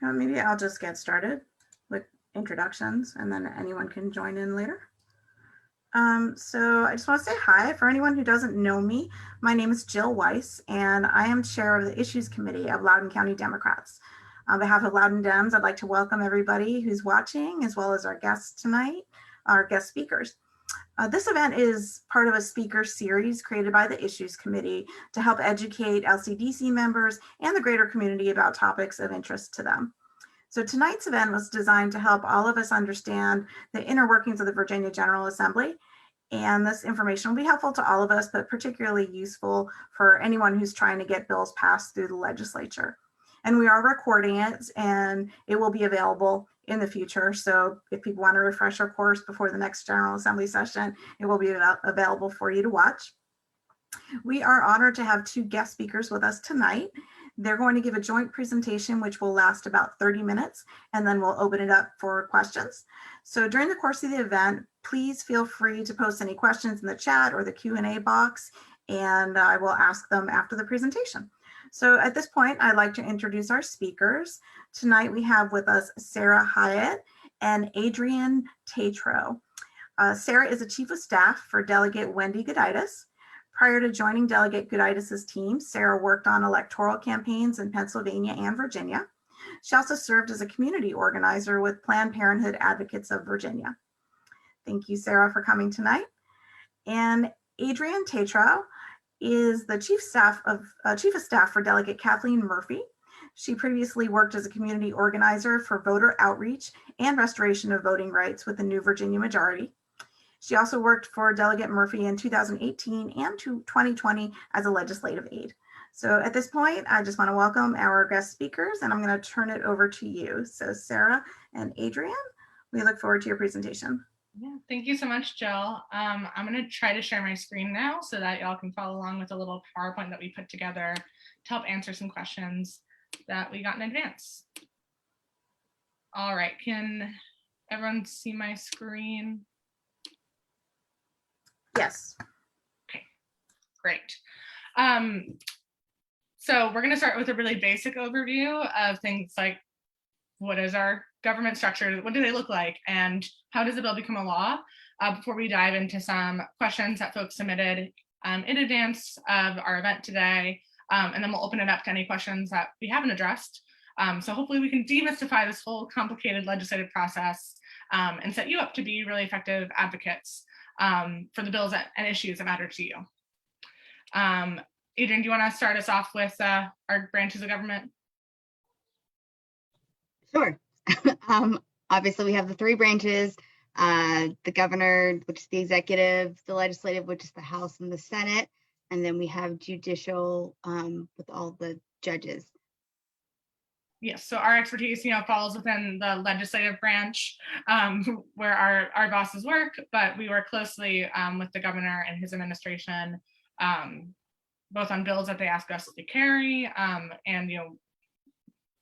Maybe I'll just get started with introductions and then anyone can join in later. So I just want to say hi. For anyone who doesn't know me, my name is Jill Weiss, and I am chair of the Issues Committee of Loudoun County Democrats. On behalf of Loudoun Dems, I'd like to welcome everybody who's watching, as well as our guests tonight, our guest speakers. This event is part of a speaker series created by the Issues Committee to help educate LCDC members and the greater community about topics of interest to them. So tonight's event was designed to help all of us understand the inner workings of the Virginia General Assembly. And this information will be helpful to all of us, but particularly useful for anyone who's trying to get bills passed through the legislature. And we are recording it, and it will be available in the future. So if people want to refresh our course before the next General Assembly session, it will be available for you to watch. We are honored to have two guest speakers with us tonight. They're going to give a joint presentation, which will last about 30 minutes, and then we'll open it up for questions. So during the course of the event, please feel free to post any questions in the chat or the Q&A box, and I will ask them after the presentation. So at this point, I'd like to introduce our speakers. Tonight we have with us Sara Hayet and Adrienne Tetreault. Sara is a chief of staff for Delegate Wendy Gooditis. Prior to joining Delegate Gooditis' team, Sara worked on electoral campaigns in Pennsylvania and Virginia. She also served as a community organizer with Planned Parenthood Advocates of Virginia. Thank you, Sara, for coming tonight. And Adrienne Tetreault is the chief of staff for Delegate Kathleen Murphy. She previously worked as a community organizer for voter outreach and restoration of voting rights with the New Virginia Majority. She also worked for Delegate Murphy in 2018 and 2020 as a legislative aide. So at this point, I just want to welcome our guest speakers, and I'm going to turn it over to you. So Sara and Adrienne, we look forward to your presentation. Yeah, thank you so much, Jill. I'm going to try to share my screen now so that y'all can follow along with a little PowerPoint that we put together to help answer some questions that we got in advance. All right, can everyone see my screen? Yes. Okay, great. So we're going to start with a really basic overview of things like, what is our government structure? What do they look like? And how does the bill become a law? Before we dive into some questions that folks submitted in advance of our event today. And then we'll open it up to any questions that we haven't addressed. So hopefully we can demystify this whole complicated legislative process and set you up to be really effective advocates for the bills and issues that matter to you. Adrienne, do you want to start us off with our branches of government? Sure. Obviously, we have the three branches, the governor, which is the executive, the legislative, which is the House and the Senate, and then we have judicial with all the judges. Yes, so our expertise, falls within the legislative branch where our bosses work, but we work closely with the governor and his administration, both on bills that they ask us to carry and,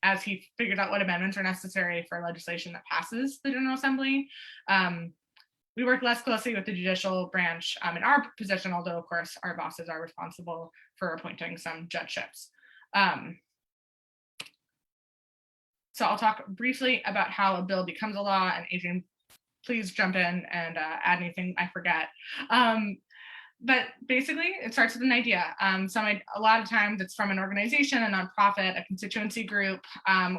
as he figures out what amendments are necessary for legislation that passes the General Assembly. We work less closely with the judicial branch in our position, although of course our bosses are responsible for appointing some judgeships. So I'll talk briefly about how a bill becomes a law, and Adrienne, please jump in and add anything I forget. But basically, it starts with an idea. A lot of times it's from an organization, a nonprofit, a constituency group,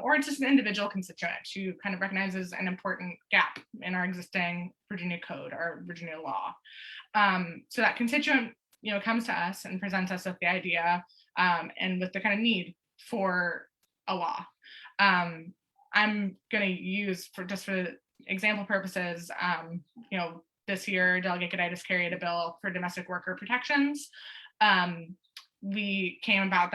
or it's just an individual constituent who kind of recognizes an important gap in our existing Virginia code or Virginia law. So that constituent, comes to us and presents us with the idea and with the kind of need for a law. I'm going to use for example purposes, this year, Delegate Gooditis carried a bill for domestic worker protections. That idea came about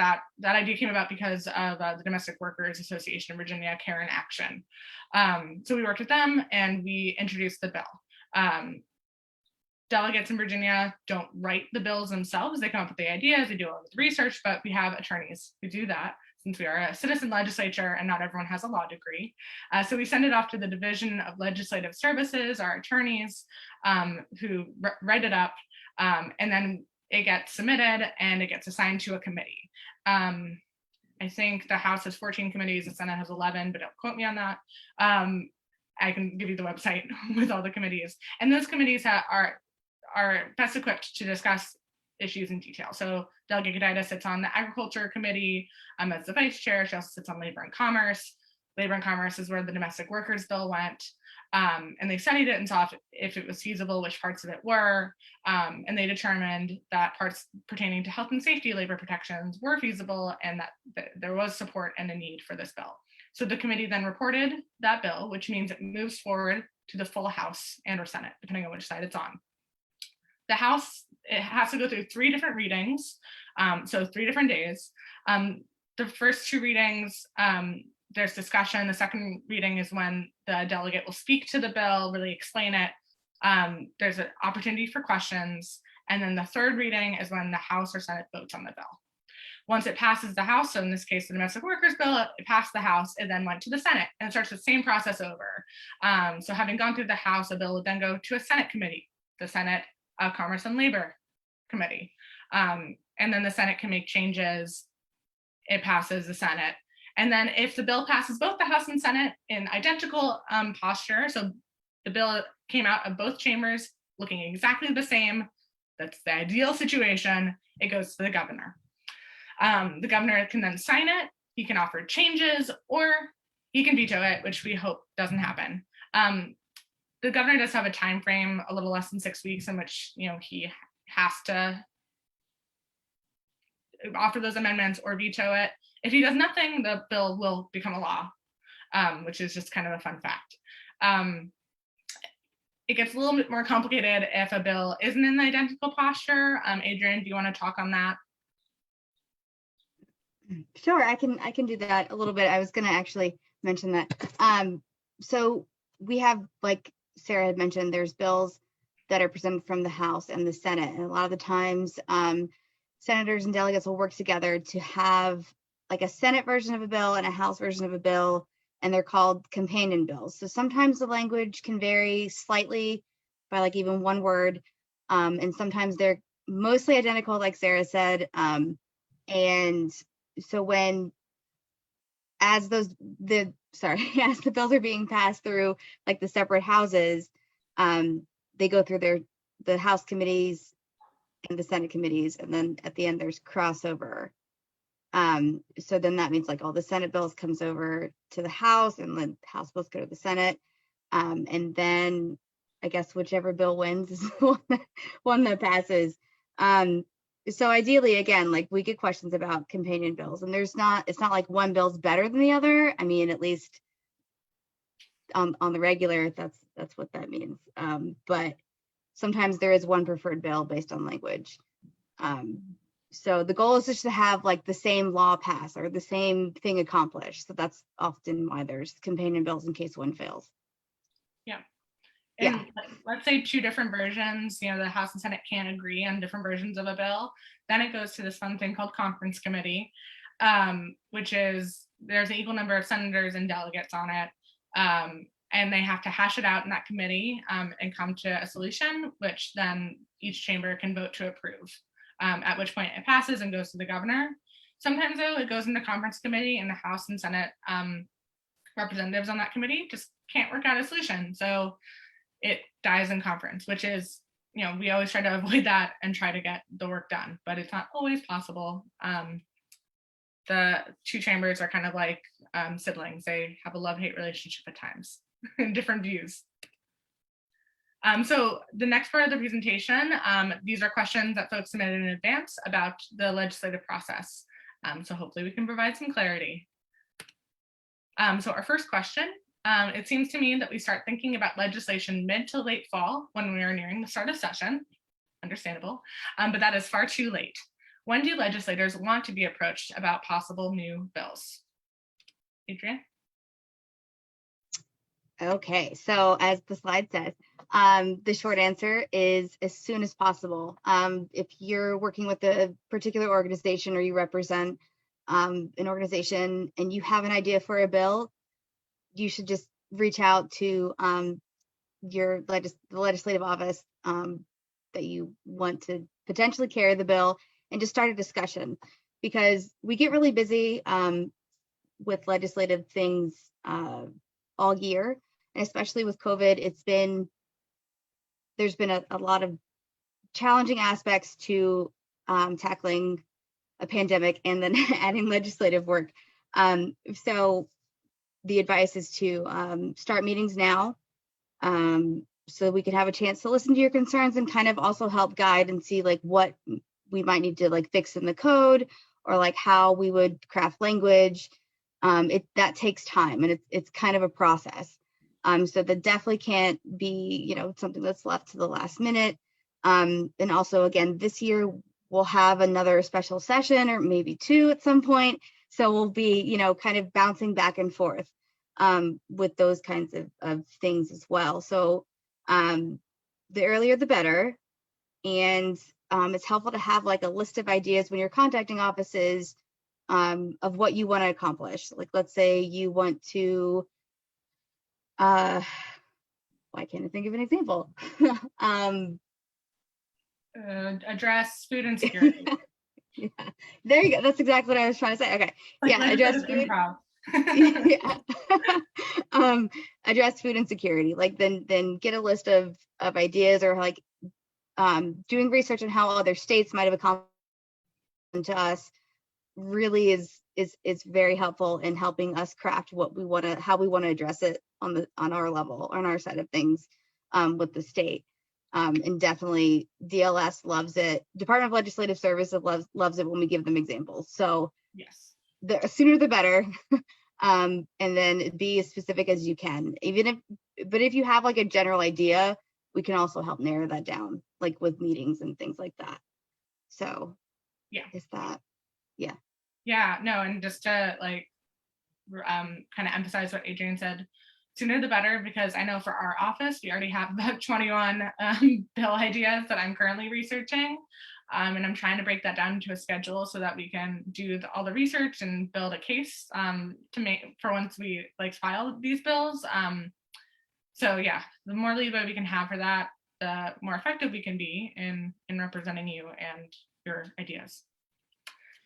because of the Domestic Workers Association of Virginia, Care in Action. So we worked with them and we introduced the bill. Delegates in Virginia don't write the bills themselves. They come up with the ideas, they do all the research, but we have attorneys who do that, since we are a citizen legislature and not everyone has a law degree. So we send it off to the Division of Legislative Services, our attorneys, who write it up, and then it gets submitted and it gets assigned to a committee. I think the House has 14 committees, the Senate has 11, but don't quote me on that. I can give you the website with all the committees. And those committees are best equipped to discuss issues in detail. So Delegate Gooditis sits on the Agriculture Committee as the vice chair. She also sits on Labor and Commerce. Labor and Commerce is where the domestic workers bill went. And they studied it and saw if it was feasible, which parts of it were. And they determined that parts pertaining to health and safety, labor protections were feasible, and that there was support and a need for this bill. So the committee then reported that bill, which means it moves forward to the full House and or Senate, depending on which side it's on. The House, it has to go through 3 different readings, so 3 different days. The first 2 readings, there's discussion. The second reading is when the delegate will speak to the bill, really explain it. There's an opportunity for questions. And then the third reading is when the House or Senate votes on the bill. Once it passes the House, so in this case, the domestic workers bill, it passed the House, it then went to the Senate, and it starts the same process over. So having gone through the House, a bill would then go to a Senate committee, the Senate Commerce and Labor Committee. And then the Senate can make changes. It passes the Senate. And then if the bill passes both the House and Senate in identical posture, so the bill came out of both chambers looking exactly the same, that's the ideal situation, it goes to the governor. The governor can then sign it, he can offer changes, or he can veto it, which we hope doesn't happen. The governor does have a time frame, a little less than 6 weeks, in which he has to offer those amendments or veto it. If he does nothing, the bill will become a law, which is just kind of a fun fact. It gets a little bit more complicated if a bill isn't in the identical posture. Adrienne, do you want to talk on that? Sure, I can do that a little bit. I was going to actually mention that. So we have, like Sara had mentioned, there's bills that are presented from the House and the Senate, and a lot of the times senators and delegates will work together to have like a Senate version of a bill and a House version of a bill, and they're called companion bills. So sometimes the language can vary slightly by like even one word, and sometimes they're mostly identical, like Sara said. And so as the bills are being passed through like the separate houses, they go through the House committees and the Senate committees, and then at the end there's crossover. So then that means like all the Senate bills comes over to the House, and then House bills go to the Senate, and then I guess whichever bill wins is the one that passes. So ideally, again, like we get questions about companion bills, and it's not like one bill's better than the other. I mean, at least on the regular, that's what that means. But sometimes there is one preferred bill based on language. So the goal is just to have like the same law pass or the same thing accomplished. So that's often why there's companion bills in case one fails. Yeah. And let's say 2 different versions, the House and Senate can't agree on different versions of a bill. Then it goes to this fun thing called conference committee, which is there's an equal number of senators and delegates on it. And they have to hash it out in that committee and come to a solution, which then each chamber can vote to approve, at which point it passes and goes to the governor. Sometimes though, it goes into conference committee, and the House and Senate representatives on that committee just can't work out a solution. So it dies in conference, which is, we always try to avoid that and try to get the work done, but it's not always possible. The 2 chambers are kind of like siblings. They have a love-hate relationship at times and different views. So the next part of the presentation, these are questions that folks submitted in advance about the legislative process. So hopefully we can provide some clarity. So our first question, it seems to me that we start thinking about legislation mid to late fall when we are nearing the start of session, understandable, but that is far too late. When do legislators want to be approached about possible new bills? Adrienne? Okay, so as the slide says, the short answer is as soon as possible. If you're working with a particular organization or you represent an organization and you have an idea for a bill, you should just reach out to the legislative office that you want to potentially carry the bill and just start a discussion. because we get really busy with legislative things all year, and especially with COVID, there's been a lot of challenging aspects to tackling a pandemic and then adding legislative work. So the advice is to start meetings now, so we can have a chance to listen to your concerns and kind of also help guide and see like what we might need to like fix in the code, or like how we would craft language. That takes time, and it's kind of a process. So that definitely can't be, something that's left to the last minute. And also, again, this year we'll have another special session, or maybe two at some point. So we'll be, kind of bouncing back and forth with those kinds of things as well. So the earlier the better. And it's helpful to have like a list of ideas when you're contacting offices of what you want to accomplish. Like, let's say you want to, why can't I think of an example? Address food insecurity. Yeah, there you go. That's exactly what I was trying to say. Okay. Yeah, address food. Yeah. Address food insecurity. Like then get a list of ideas, or like doing research on how other states might have accomplished to us really is very helpful in helping us craft how we want to address it on our level, on our side of things with the state. And definitely DLS loves it. Department of Legislative Services loves it when we give them examples. So yes, the sooner the better. And then be as specific as you can. But if you have like a general idea, we can also help narrow that down, like with meetings and things like that. So yeah, is that, yeah. Yeah, no, and just to like kind of emphasize what Adrienne said, sooner the better, because I know for our office, we already have about 21 bill ideas that I'm currently researching. And I'm trying to break that down into a schedule so that we can do all the research and build a case to make for once we like file these bills. So yeah, the more leeway we can have for that, the more effective we can be in representing you and your ideas.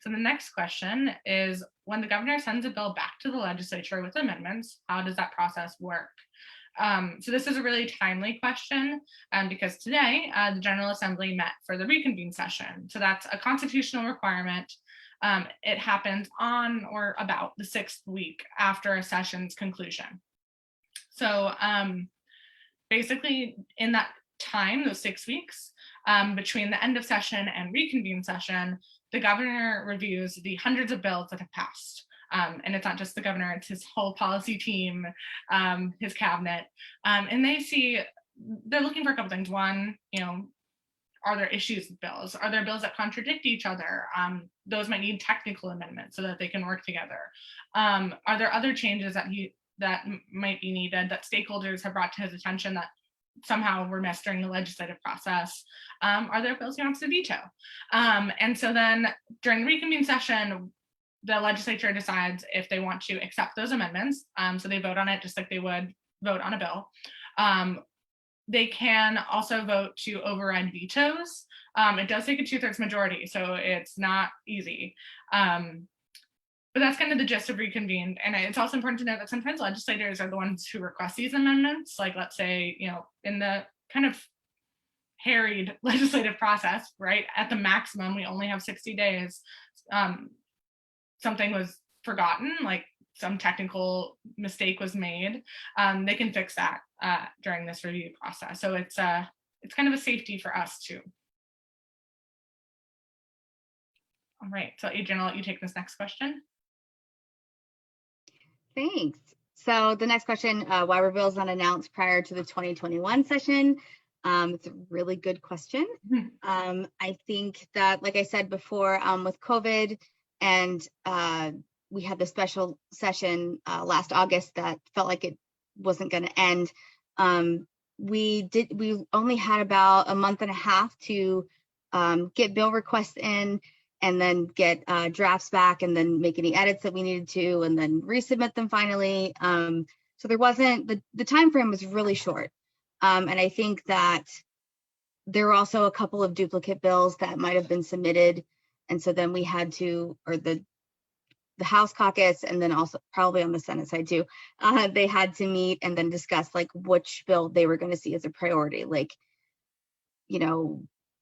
So the next question is, when the governor sends a bill back to the legislature with amendments, how does that process work? So this is a really timely question because today the General Assembly met for the reconvene session. So that's a constitutional requirement. It happens on or about the 6th week after a session's conclusion. So basically in that time, those 6 weeks, between the end of session and reconvene session, the governor reviews the hundreds of bills that have passed. And it's not just the governor, it's his whole policy team, his cabinet. And they're looking for a couple things. One, are there issues with bills? Are there bills that contradict each other? Those might need technical amendments so that they can work together. Are there other changes that might be needed that stakeholders have brought to his attention that somehow were missed during the legislative process? Are there bills he wants to veto? And so then during the reconvene session, the legislature decides if they want to accept those amendments. So they vote on it just like they would vote on a bill. They can also vote to override vetoes. It does take a 2/3 majority, so it's not easy. But that's kind of the gist of reconvene. And it's also important to note that sometimes legislators are the ones who request these amendments. Like, let's say, in the kind of harried legislative process, right, at the maximum, we only have 60 days. Something was forgotten, like some technical mistake was made. They can fix that during this review process. So it's kind of a safety for us too. All right, so Adrienne, I'll let you take this next question. Thanks. So the next question, why were bills not announced prior to the 2021 session? It's a really good question. I think that, like I said before, with COVID and we had the special session last August that felt like it wasn't going to end. We only had about a month and a half to get bill requests in, and then get drafts back, and then make any edits that we needed to, and then resubmit them finally. So there wasn't, the time frame was really short. And I think that there were also a couple of duplicate bills that might have been submitted. And so then we had to, or the House caucus, and then also probably on the Senate side too, they had to meet and then discuss like which bill they were going to see as a priority. Like,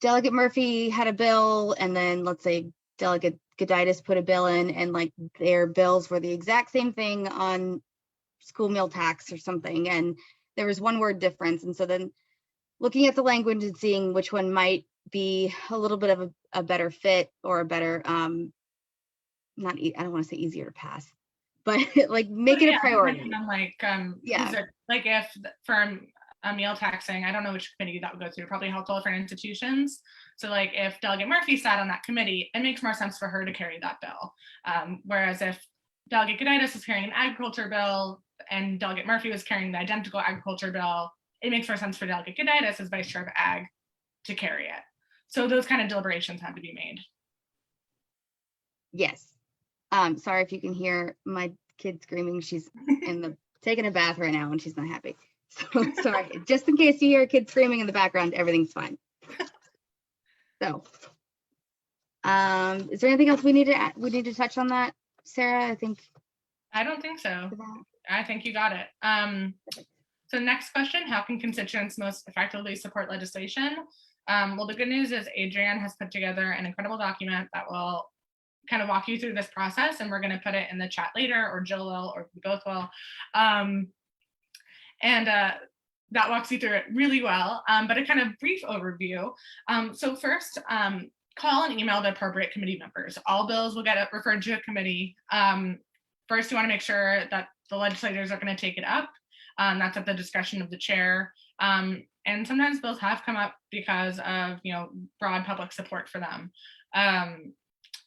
Delegate Murphy had a bill, and then let's say Delegate Gooditis put a bill in, and like their bills were the exact same thing on school meal tax or something, and there was one word difference. And so then looking at the language and seeing which one might be a little bit of a better fit, or a better I don't want to say easier to pass, but like make it a priority. Like like if for meal taxing, I don't know which committee that would go through, probably health welfare institutions. So like if Delegate Murphy sat on that committee, it makes more sense for her to carry that bill. Whereas if Delegate Gooditis is carrying an agriculture bill and Delegate Murphy was carrying the identical agriculture bill, it makes more sense for Delegate Gooditis as Vice Chair of Ag to carry it. So those kind of deliberations have to be made. Yes. Sorry if you can hear my kid screaming. She's taking a bath right now and she's not happy. So sorry, just in case you hear a kid screaming in the background, everything's fine. So, is there anything else we need to touch on that, Sarah? I don't think so. I think you got it. So next question, how can constituents most effectively support legislation? Well, the good news is Adrienne has put together an incredible document that will kind of walk you through this process, and we're going to put it in the chat later, or Jill will, or we both will. That walks you through it really well, but a kind of brief overview. So first, call and email the appropriate committee members. All bills will get referred to a committee. First, you want to make sure that the legislators are going to take it up. That's at the discretion of the chair. And sometimes bills have come up because of broad public support for them.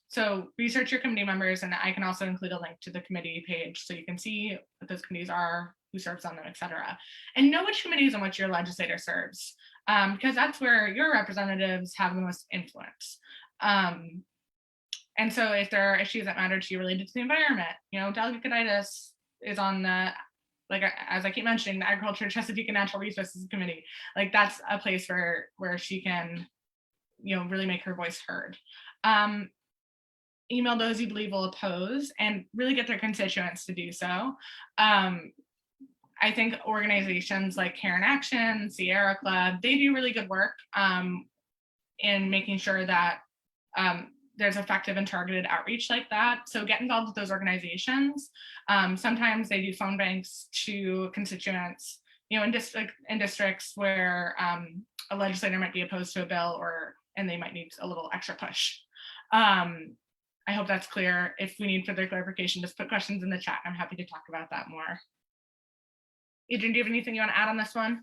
So research your committee members, and I can also include a link to the committee page so you can see what those committees are, who serves on them, et cetera. And know which committees on which your legislator serves, because that's where your representatives have the most influence. And so if there are issues that matter to you related to the environment, Delegate Gooditis is on the, like, as I keep mentioning, the Agriculture, Chesapeake and Natural Resources Committee. Like, that's a place where she can, really make her voice heard. Email those you believe will oppose, and really get their constituents to do so. I think organizations like Care in Action, Sierra Club, they do really good work in making sure that there's effective and targeted outreach like that. So get involved with those organizations. Sometimes they do phone banks to constituents, in districts where a legislator might be opposed to a bill, and they might need a little extra push. I hope that's clear. If we need further clarification, just put questions in the chat. I'm happy to talk about that more. Adrienne, do you have anything you want to add on this one?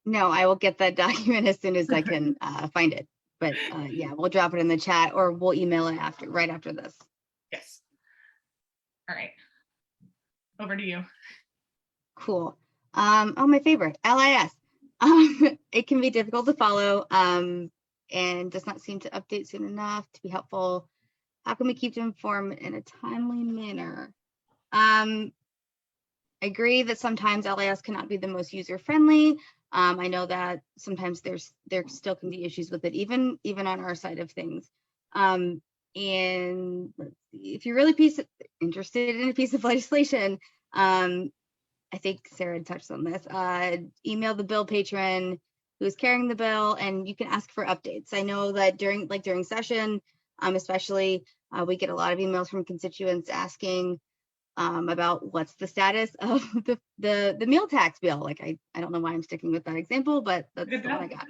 No, I will get that document as soon as I can find it. But yeah, we'll drop it in the chat, or we'll email it right after this. Yes. All right. Over to you. Cool. Oh, my favorite, LIS. It can be difficult to follow and does not seem to update soon enough to be helpful. How can we keep them informed in a timely manner? I agree that sometimes LIS cannot be the most user-friendly. I know that sometimes there still can be issues with it, even on our side of things. And let's see, if you're really interested in a piece of legislation, I think Sarah touched on this. Email the bill patron who is carrying the bill, and you can ask for updates. I know that during session, especially, we get a lot of emails from constituents asking about what's the status of the meal tax bill. Like, I don't know why I'm sticking with that example, but that's what I got.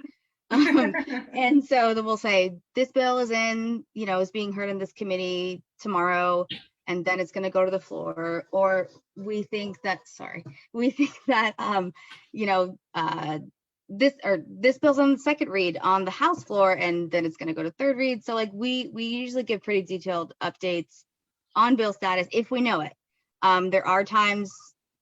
And so then we'll say, this bill is is being heard in this committee tomorrow, and then it's going to go to the floor, or we think that this bill's on the second read on the House floor, and then it's going to go to third read. So like we usually give pretty detailed updates on bill status if we know it. There are times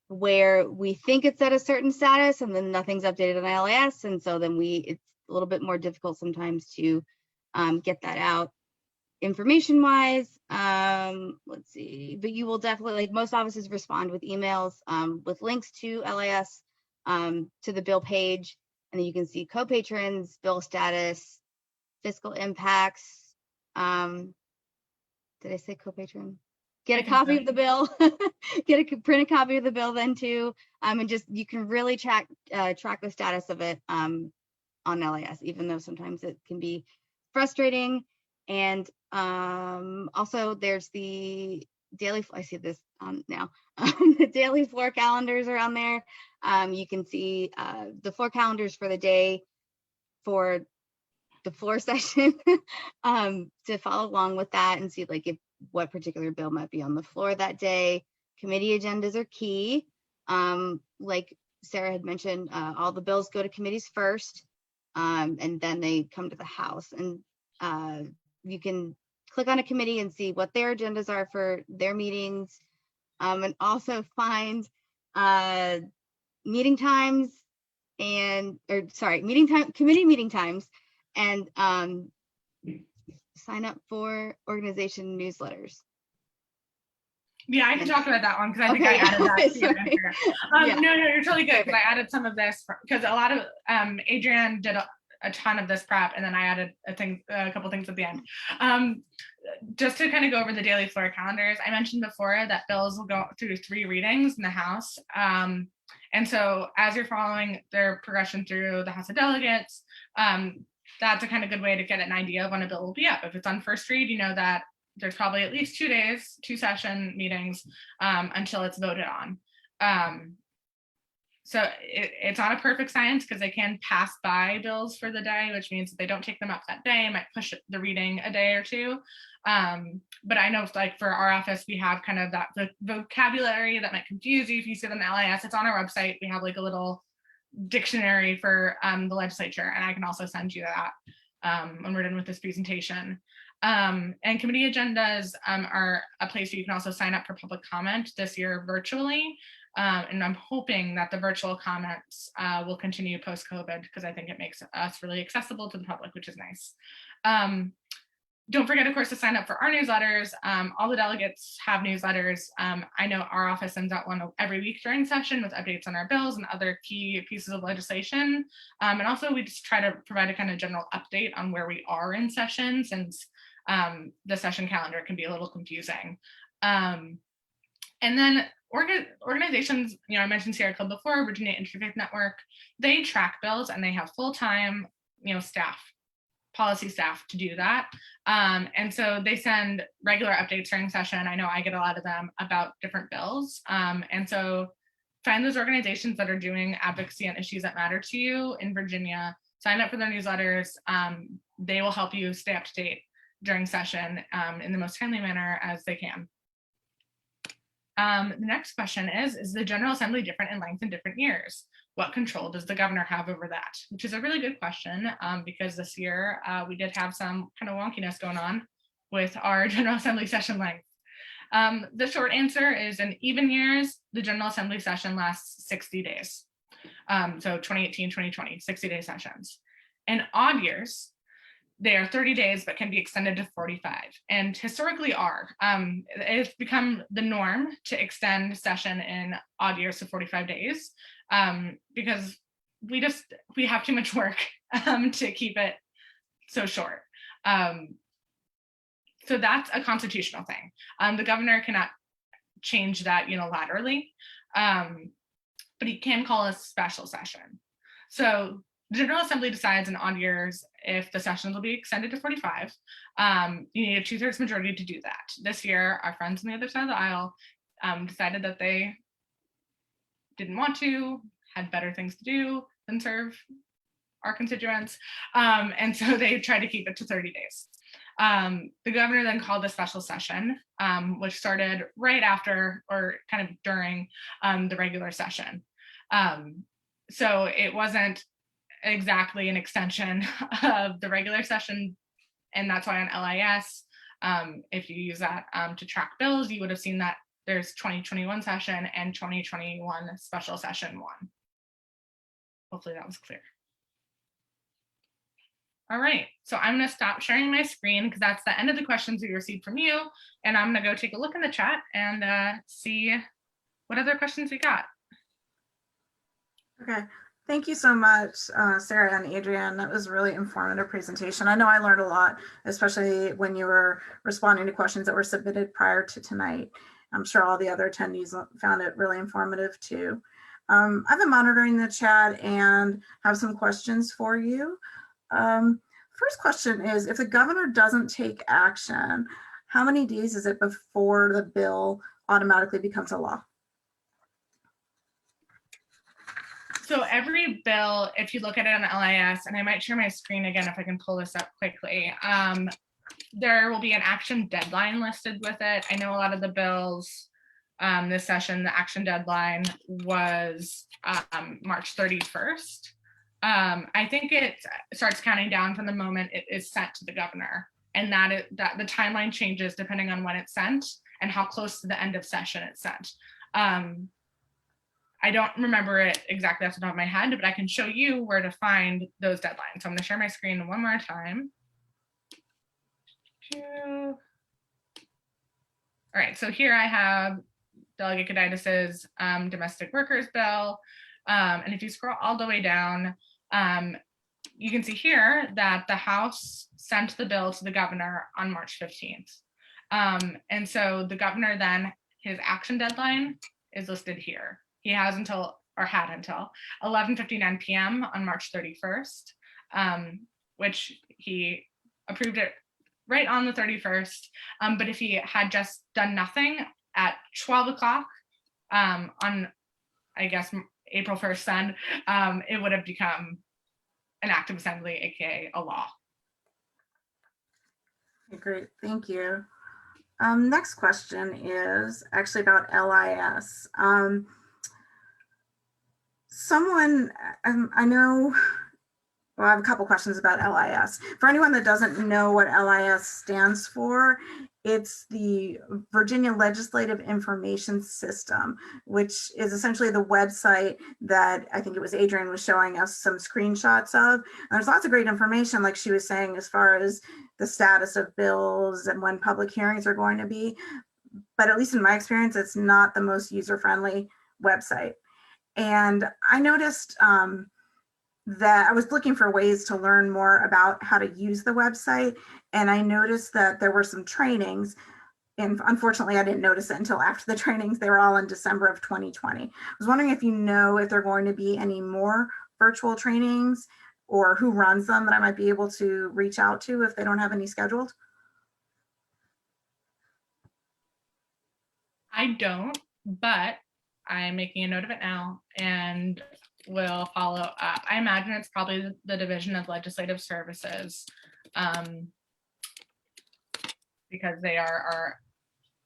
where we think it's at a certain status and then nothing's updated on LIS, and so then it's a little bit more difficult sometimes to get that out information wise. Let's see, but you will definitely, like, most offices respond with emails with links to LIS, to the bill page, and then you can see co-patrons, bill status, fiscal impacts. Did I say co-patron? Get I a think copy so. of the bill. Print a copy of the bill then too. And just you can really track the status of it on LIS, even though sometimes it can be frustrating. And also there's the daily, I see this now, the daily floor calendars are on there. You can see the floor calendars for the day for the floor session to follow along with that and see like if what particular bill might be on the floor that day. Committee agendas are key. Like Sarah had mentioned, all the bills go to committees first, and then they come to the House. And you can click on a committee and see what their agendas are for their meetings, and also find meeting times and, committee meeting times, and sign up for organization newsletters. Yeah, I can talk about that one because I think Okay. I added that. To your Sorry. answer. Yeah. No, you're totally good because Perfect. I added some of this because a lot of Adrienne did a ton of this prep, and then I added a couple things at the end. Just to kind of go over the daily floor calendars, I mentioned before that bills will go through 3 readings in the House. And so as you're following their progression through the House of Delegates, that's a kind of good way to get an idea of when a bill will be up. If it's on first read, you know that there's probably at least 2 days, 2 session meetings until it's voted on. So it's not a perfect science because they can pass by bills for the day, which means that they don't take them up that day, might push the reading a day or 2. But I know like for our office, we have kind of that the vocabulary that might confuse you if you see them in LIS. It's on our website. We have like a little dictionary for the legislature, and I can also send you that when we're done with this presentation. And committee agendas are a place where you can also sign up for public comment this year virtually. And I'm hoping that the virtual comments will continue post-COVID because I think it makes us really accessible to the public, which is nice. Don't forget, of course, to sign up for our newsletters. All the delegates have newsletters. I know our office sends out one every week during session with updates on our bills and other key pieces of legislation. And also we just try to provide a kind of general update on where we are in session, since the session calendar can be a little confusing. And then organizations, I mentioned Sierra Club before, Virginia Interfaith Network, they track bills and they have full-time, staff, policy staff to do that. And so they send regular updates during session. I know I get a lot of them about different bills. And so find those organizations that are doing advocacy on issues that matter to you in Virginia, sign up for their newsletters. They will help you stay up to date during session in the most timely manner as they can. The next question is the General Assembly different in length in different years? What control does the governor have over that? Which is a really good question because this year we did have some kind of wonkiness going on with our General Assembly session length. The short answer is in even years, the General Assembly session lasts 60 days. So 2018, 2020, 60-day sessions. In odd years, they are 30 days, but can be extended to 45, and historically are. It's become the norm to extend session in odd years to 45 days because we have too much work to keep it so short. So that's a constitutional thing. The governor cannot change that unilaterally, but he can call a special session. So the General Assembly decides in odd years if the sessions will be extended to 45. You need a 2/3 majority to do that. This year, our friends on the other side of the aisle decided that they didn't want to, had better things to do than serve our constituents. And so they tried to keep it to 30 days. The governor then called a special session, which started right after or kind of during the regular session. So it wasn't exactly an extension of the regular session, and that's why on LIS, if you use that to track bills, you would have seen that there's 2021 session and 2021 special session 1. Hopefully that was clear. All right, so I'm going to stop sharing my screen because that's the end of the questions we received from you, and I'm going to go take a look in the chat and see what other questions we got. Okay. Thank you so much, Sarah and Adrienne. That was a really informative presentation. I know I learned a lot, especially when you were responding to questions that were submitted prior to tonight. I'm sure all the other attendees found it really informative too. I've been monitoring the chat and have some questions for you. First question is, if the governor doesn't take action, how many days is it before the bill automatically becomes a law? So every bill, if you look at it on LIS, and I might share my screen again if I can pull this up quickly, there will be an action deadline listed with it. I know a lot of the bills this session, the action deadline was March 31st. I think it starts counting down from the moment it is sent to the governor, and that the timeline changes depending on when it's sent and how close to the end of session it's sent. I don't remember it exactly off the top of my head, but I can show you where to find those deadlines. So I'm going to share my screen one more time. All right, so here I have Delegate Gooditis's domestic workers bill. And if you scroll all the way down, you can see here that the House sent the bill to the governor on March 15th. And so the governor then, his action deadline is listed here. He has until, or had until 11:59 p.m. on March 31st, which he approved it right on the 31st. But if he had just done nothing at 12 o'clock on, I guess, April 1st then, it would have become an act of assembly, aka a law. Okay, great, thank you. Next question is actually about LIS. I know, well, I have a couple questions about LIS. For anyone that doesn't know what LIS stands for, it's the Virginia Legislative Information System, which is essentially the website that I think it was Adrienne was showing us some screenshots of. And there's lots of great information, like she was saying, as far as the status of bills and when public hearings are going to be. But at least in my experience, it's not the most user-friendly website. And I noticed that I was looking for ways to learn more about how to use the website. And I noticed that there were some trainings, and unfortunately I didn't notice it until after the trainings. They were all in December of 2020. I was wondering if you know if there are going to be any more virtual trainings or who runs them that I might be able to reach out to if they don't have any scheduled. I don't, but I'm making a note of it now and will follow up. I imagine it's probably the Division of Legislative Services, because they are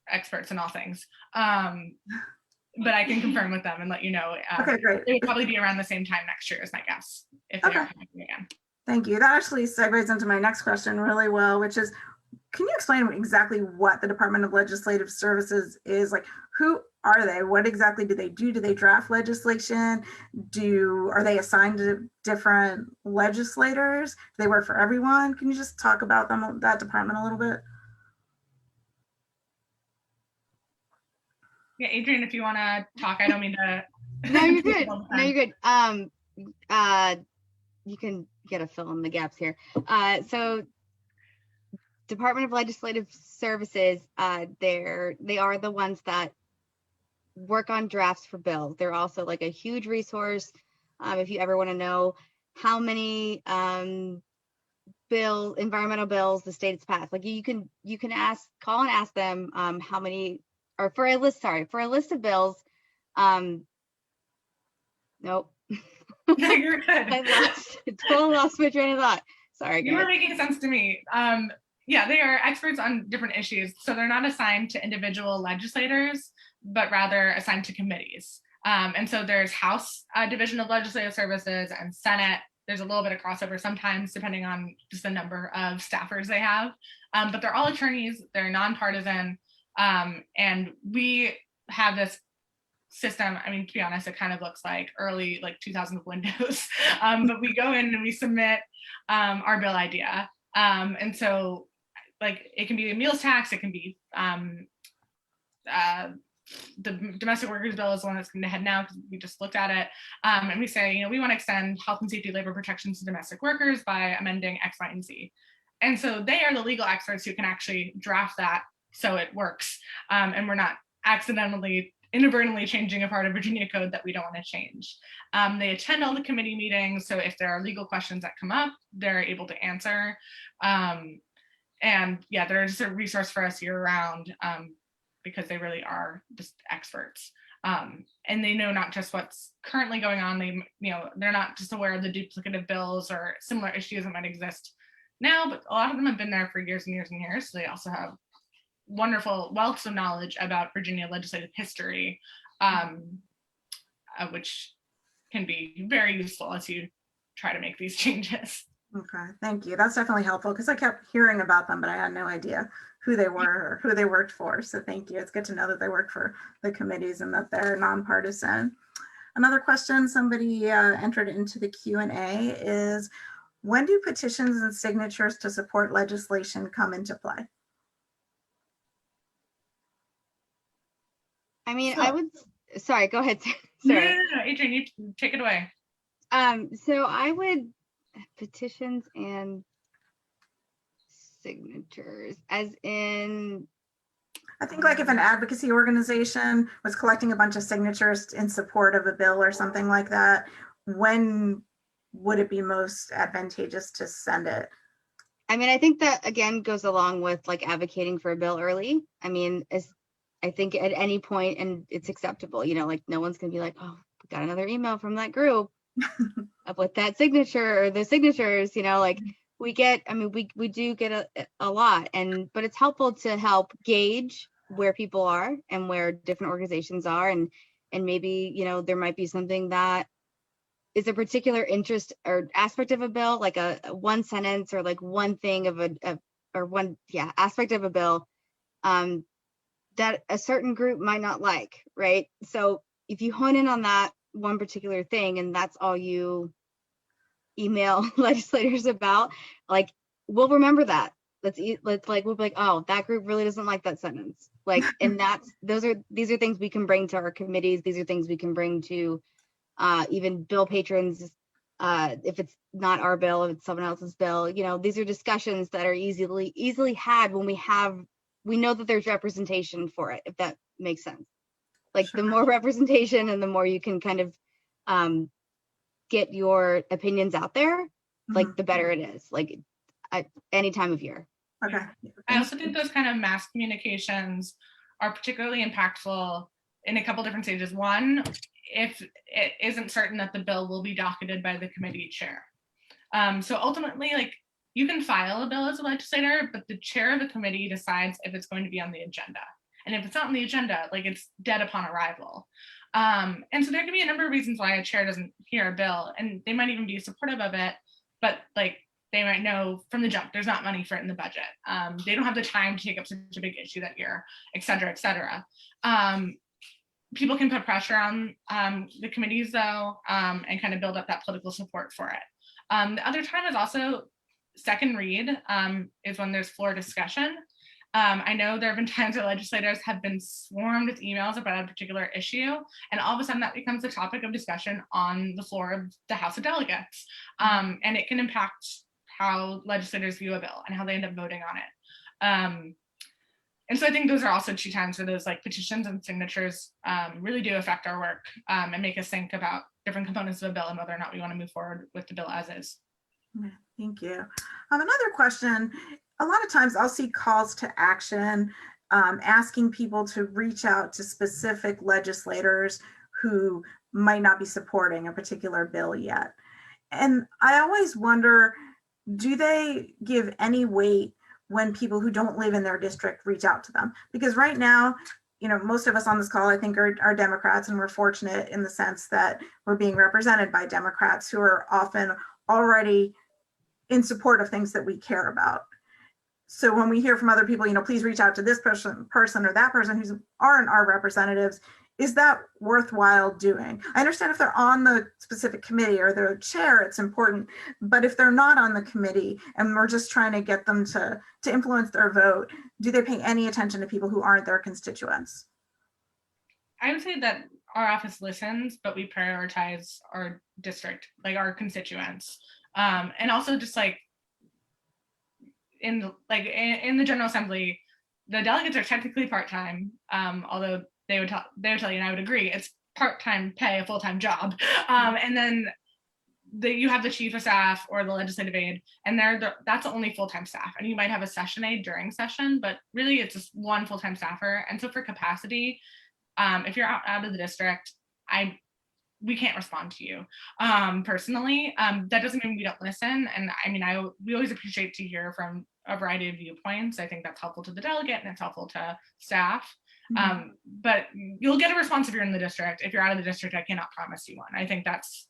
experts in all things. But I can confirm with them and let you know. Okay, great. It would probably be around the same time next year is my guess, if they are coming again. Thank you. That actually segues into my next question really well, which is, can you explain exactly what the Department of Legislative Services is? Like, who are they? What exactly do they do? Do they draft legislation? Are they assigned to different legislators? Do they work for everyone? Can you just talk about them, that department a little bit? Yeah, Adrienne, if you want to talk, I don't mean to. No, you're good. No, you're good. You can get a fill in the gaps here. So Department of Legislative Services, they are the ones that work on drafts for bills. They're also like a huge resource if you ever want to know how many environmental bills the state's passed. Like you can call and ask them how many, or for a list of bills. Nope. No, you're good. I totally lost my train of thought. Sorry, guys. You were making sense to me. Yeah, they are experts on different issues. So they're not assigned to individual legislators, but rather assigned to committees. And so there's House Division of Legislative Services and Senate. There's a little bit of crossover sometimes, depending on just the number of staffers they have. But they're all attorneys, they're nonpartisan. And we have this system. I mean, to be honest, it kind of looks like early, like 2000 Windows. But we go in and we submit our bill idea. And so, like, it can be a meals tax, it can be the domestic workers bill is the one that's going to head now because we just looked at it. And we say, you know, we want to extend health and safety labor protections to domestic workers by amending X, Y, and Z. And so they are the legal experts who can actually draft that so it works. And we're not inadvertently changing a part of Virginia code that we don't want to change. They attend all the committee meetings. So if there are legal questions that come up, they're able to answer. And yeah, they're just a resource for us year round because they really are just experts. And they know not just what's currently going on, they're not just aware of the duplicative bills or similar issues that might exist now, but a lot of them have been there for years and years and years. So they also have wonderful wealths of knowledge about Virginia legislative history, which can be very useful as you try to make these changes. Okay, thank you. That's definitely helpful because I kept hearing about them, but I had no idea who they were or who they worked for. So thank you. It's good to know that they work for the committees and that they're nonpartisan. Another question somebody entered into the Q&A is, when do petitions and signatures to support legislation come into play? I mean, So, sorry, go ahead. Sorry. No, Adrienne, you take it away. So I would, petitions and signatures, as in, I think like if an advocacy organization was collecting a bunch of signatures in support of a bill or something like that, when would it be most advantageous to send it? I mean, I think that again goes along with like advocating for a bill early. I mean, I think at any point, and it's acceptable, you know, like no one's gonna be like, oh, we got another email from that group with that signature or the signatures, you know, like we do get a lot, but it's helpful to help gauge where people are and where different organizations are, and maybe, you know, there might be something that is a particular interest or aspect of a bill, like a one sentence or like one thing of aspect of a bill that a certain group might not like, right? So if you hone in on that one particular thing and that's all you email legislators about, like, we'll remember that. We'll be like, oh, that group really doesn't like that sentence. Like, and these are things we can bring to our committees. These are things we can bring to even bill patrons, if it's not our bill, if it's someone else's bill. You know, these are discussions that are easily had when we know that there's representation for it, if that makes sense. Like, sure. The more representation and the more you can kind of get your opinions out there, like the better it is, like at any time of year. Okay. I also think those kind of mass communications are particularly impactful in a couple different stages. One, if it isn't certain that the bill will be docketed by the committee chair. So ultimately, like, you can file a bill as a legislator, but the chair of the committee decides if it's going to be on the agenda. And if it's not on the agenda, like, it's dead upon arrival. And so there can be a number of reasons why a chair doesn't hear a bill, and they might even be supportive of it, but like, they might know from the jump there's not money for it in the budget. They don't have the time to take up such a big issue that year, et cetera, et cetera. People can put pressure on the committees though, and kind of build up that political support for it. The other time is also second read, is when there's floor discussion. I know there have been times where legislators have been swarmed with emails about a particular issue, and all of a sudden that becomes a topic of discussion on the floor of the House of Delegates. And it can impact how legislators view a bill and how they end up voting on it. And so I think those are also two times where those like petitions and signatures really do affect our work and make us think about different components of a bill and whether or not we want to move forward with the bill as is. Thank you. Another question, a lot of times I'll see calls to action asking people to reach out to specific legislators who might not be supporting a particular bill yet. And I always wonder, do they give any weight when people who don't live in their district reach out to them? Because right now, you know, most of us on this call, I think, are Democrats, and we're fortunate in the sense that we're being represented by Democrats who are often already in support of things that we care about. So when we hear from other people, you know, please reach out to this person or that person who aren't our representatives, is that worthwhile doing? I understand if they're on the specific committee or their chair, it's important, but if they're not on the committee and we're just trying to get them to influence their vote, do they pay any attention to people who aren't their constituents? I would say that our office listens, but we prioritize our district, like our constituents. And also just like in the General Assembly, the delegates are technically part-time, although they would tell you, and I would agree, it's part-time pay, a full-time job. And then you have the chief of staff or the legislative aide, and that's only full-time staff. And you might have a session aide during session, but really it's just one full-time staffer. And so for capacity, if you're out of the district, we can't respond to you personally. That doesn't mean we don't listen. And I mean, we always appreciate to hear from a variety of viewpoints. I think that's helpful to the delegate and it's helpful to staff. But you'll get a response if you're in the district. If you're out of the district, I cannot promise you one. I think that's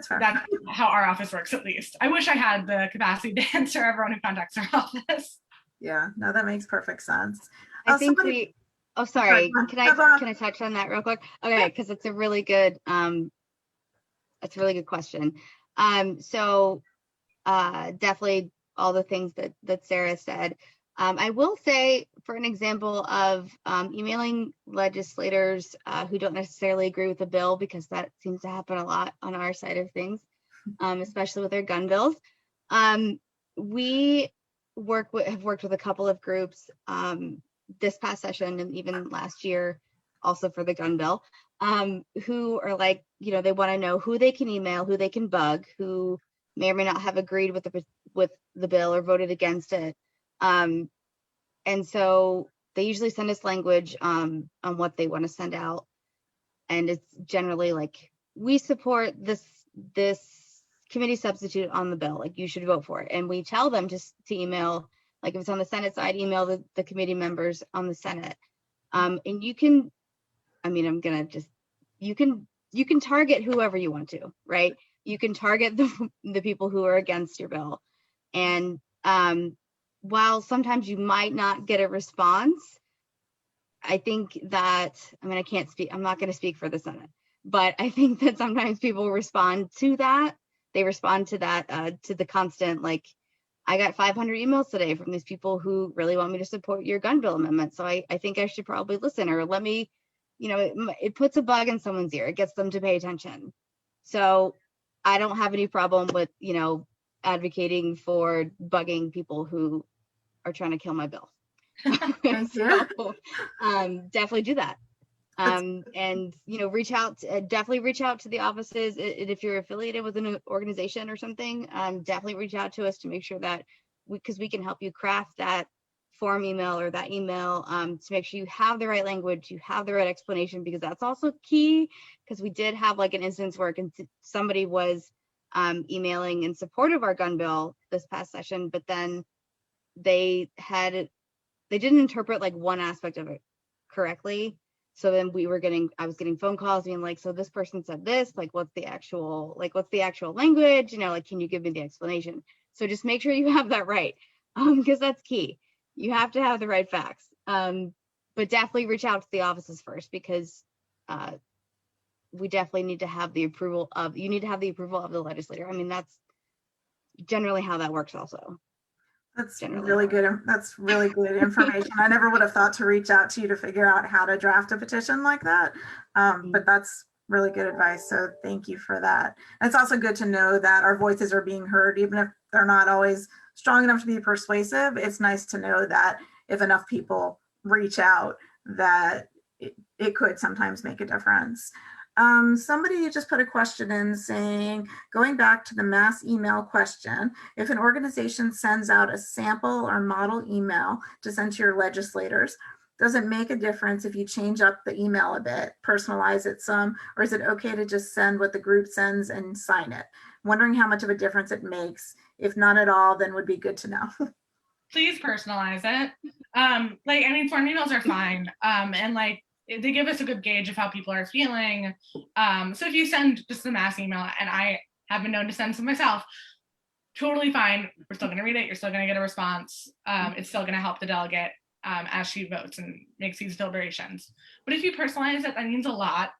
fair. That's how our office works, at least. I wish I had the capacity to answer everyone who contacts our office. Yeah, no, that makes perfect sense. I think oh, sorry. Can I touch on that real quick? Okay, because it's a really good question. So definitely all the things that Sara said. I will say, for an example of emailing legislators who don't necessarily agree with the bill, because that seems to happen a lot on our side of things, especially with their gun bills. We have worked with a couple of groups this past session and even last year, also for the gun bill, who are like, they want to know who they can email, who they can bug, who may or may not have agreed with the bill or voted against it. And so they usually send us language on what they want to send out. And it's generally like, we support this committee substitute on the bill, like you should vote for it. And we tell them just to email, like if it's on the Senate side, email the committee members on the Senate. And you can, you can target whoever you want to, right? You can target the people who are against your bill. And while sometimes you might not get a response, I think that, I can't speak, I'm not going to speak for the Senate, but I think that sometimes people respond to that. They respond to that, to the constant, like, I got 500 emails today from these people who really want me to support your gun bill amendment. So I think I should probably listen, or let me, it puts a bug in someone's ear. It gets them to pay attention. So I don't have any problem with, advocating for bugging people who are trying to kill my bill. So definitely do that. And definitely reach out to the offices. If you're affiliated with an organization or something, definitely reach out to us to make sure that because we can help you craft that form email or that email to make sure you have the right language, you have the right explanation, because that's also key. Because we did have like an instance where somebody was emailing in support of our gun bill this past session, but then they didn't interpret like one aspect of it correctly. So then I was getting phone calls being like, so this person said this, like, what's the actual language? Like, can you give me the explanation? So just make sure you have that right, because that's key. You have to have the right facts. But definitely reach out to the offices first, because we definitely need to have the approval of the legislator. That's generally how that works also. That's really good. That's really good information. I never would have thought to reach out to you to figure out how to draft a petition like that. But that's really good advice. So thank you for that. And it's also good to know that our voices are being heard, even if they're not always strong enough to be persuasive. It's nice to know that if enough people reach out, that it could sometimes make a difference. Somebody just put a question in saying, going back to the mass email question, if an organization sends out a sample or model email to send to your legislators, does it make a difference if you change up the email a bit, personalize it some, or is it okay to just send what the group sends and sign it? Wondering how much of a difference it makes. If none at all, then would be good to know. Please personalize it. Form emails are fine. And they give us a good gauge of how people are feeling. So if you send just a mass email, and I have been known to send some myself, totally fine. We're still going to read it. You're still going to get a response. It's still going to help the delegate as she votes and makes these deliberations. But if you personalize it, that means a lot.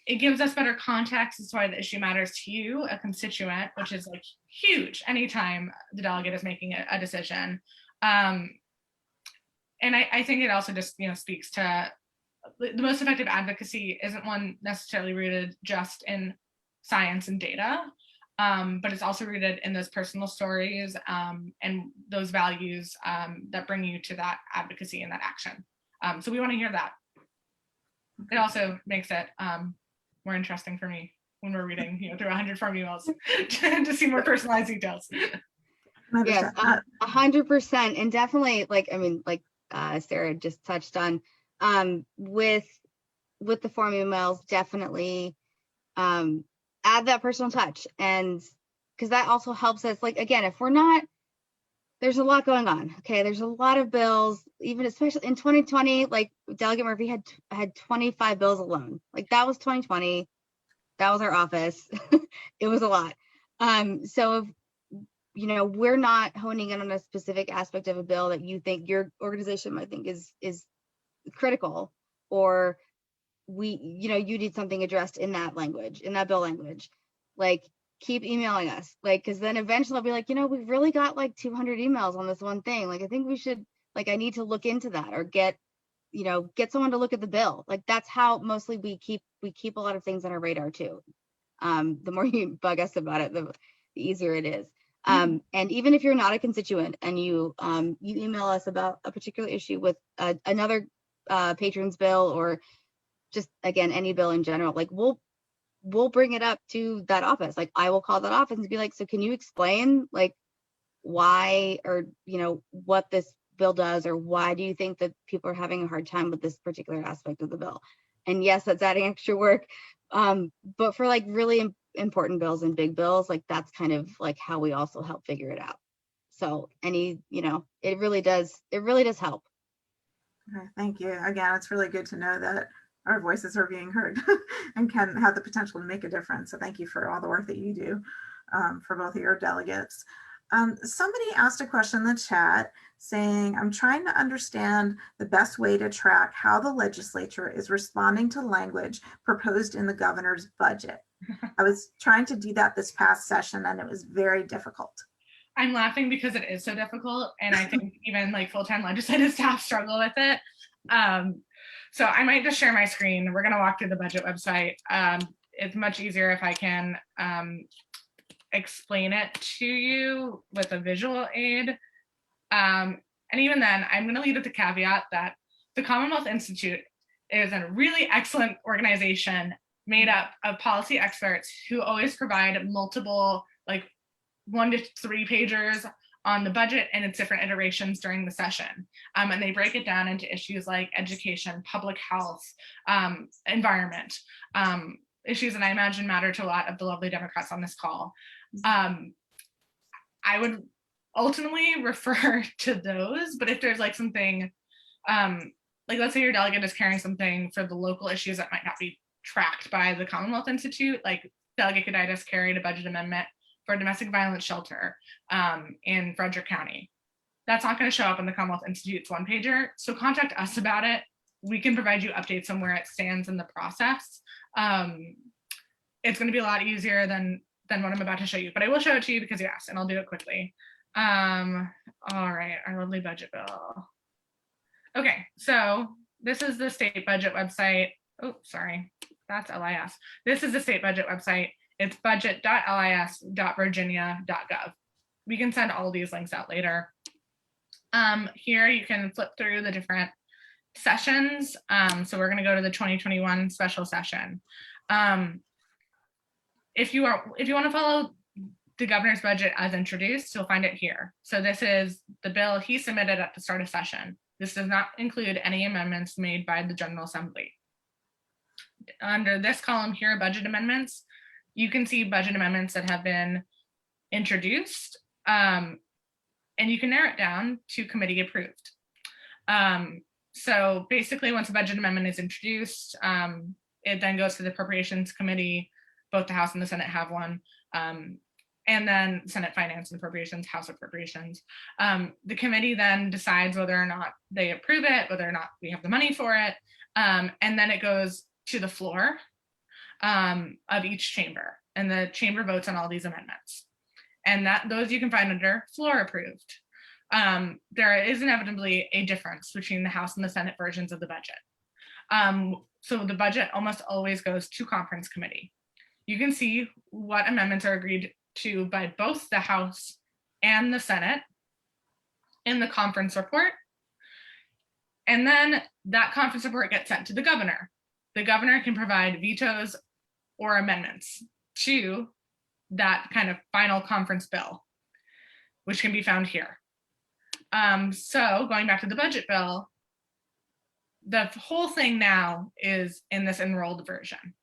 It gives us better context as to why the issue matters to you, a constituent, which is huge anytime the delegate is making a decision. And I think it also just speaks to the most effective advocacy isn't one necessarily rooted just in science and data, but it's also rooted in those personal stories and those values that bring you to that advocacy and that action. So we want to hear that. It also makes it more interesting for me when we're reading, through 100 form emails to see more personalized details. Yes, 100%, and definitely, like Sara just touched on, with the form emails, definitely add that personal touch, and because that also helps us. Like, again, if we're not, there's a lot going on. Okay, there's a lot of bills, even especially in 2020. Like Delegate Murphy had 25 bills alone. Like that was 2020. That was our office. It was a lot. So if we're not honing in on a specific aspect of a bill that you think your organization might think is critical, or you need something addressed in that language, in that bill language, like keep emailing us, like, because then eventually I'll be like, we've really got like 200 emails on this one thing. Like, I think we should, like, I need to look into that, or get someone to look at the bill. Like, that's how mostly we keep a lot of things on our radar too. The more you bug us about it, the easier it is. And even if you're not a constituent and you email us about a particular issue with another patron's bill, or just, again, any bill in general, like we'll bring it up to that office. Like, I will call that office and be like, so can you explain, like, why, or what this bill does, or why do you think that people are having a hard time with this particular aspect of the bill? And yes, that's adding extra work, but for like really important bills and big bills, like that's kind of like how we also help figure it out. So it really does help. Okay, thank you. Again, it's really good to know that our voices are being heard and can have the potential to make a difference. So thank you for all the work that you do for both of your delegates. Somebody asked a question in the chat saying, I'm trying to understand the best way to track how the legislature is responding to language proposed in the governor's budget. I was trying to do that this past session and it was very difficult. I'm laughing because it is so difficult, and I think even like full-time legislative staff struggle with it. So I might just share my screen. We're going to walk through the budget website. It's much easier if I can explain it to you with a visual aid. And even then, I'm going to leave it the caveat that the Commonwealth Institute is a really excellent organization made up of policy experts who always provide multiple, like 1 to 3 pagers on the budget and its different iterations during the session. And they break it down into issues like education, public health, environment, issues that I imagine matter to a lot of the lovely Democrats on this call. I would ultimately refer to those, but if there's like something, like let's say your delegate is carrying something for the local issues that might not be tracked by the Commonwealth Institute, like Delegate Gooditis carried a budget amendment for a domestic violence shelter in Frederick County. That's not going to show up in the Commonwealth Institute's one-pager, so contact us about it. We can provide you updates on where it stands in the process. It's going to be a lot easier than what I'm about to show you, but I will show it to you because you asked, and I'll do it quickly. All right, our lovely budget bill. Okay, so this is the state budget website. Oh, sorry, that's LIS. This is the state budget website. It's budget.lis.virginia.gov. We can send all of these links out later. Here you can flip through the different sessions. So we're going to go to the 2021 special session. If you want to follow the governor's budget as introduced, you'll find it here. So this is the bill he submitted at the start of session. This does not include any amendments made by the General Assembly. Under this column here, budget amendments, you can see budget amendments that have been introduced, and you can narrow it down to committee approved. So basically, once a budget amendment is introduced, it then goes to the Appropriations Committee. Both the House and the Senate have one, and then Senate Finance and Appropriations, House Appropriations. The committee then decides whether or not they approve it, whether or not we have the money for it, and then it goes to the floor of each chamber, and the chamber votes on all these amendments, and those you can find under floor approved. There is inevitably a difference between the House and the Senate versions of the budget. So the budget almost always goes to conference committee. You can see what amendments are agreed to by both the House and the Senate in the conference report. And then that conference report gets sent to the governor. The governor can provide vetoes or amendments to that kind of final conference bill, which can be found here. So going back to the budget bill, the whole thing now is in this enrolled version.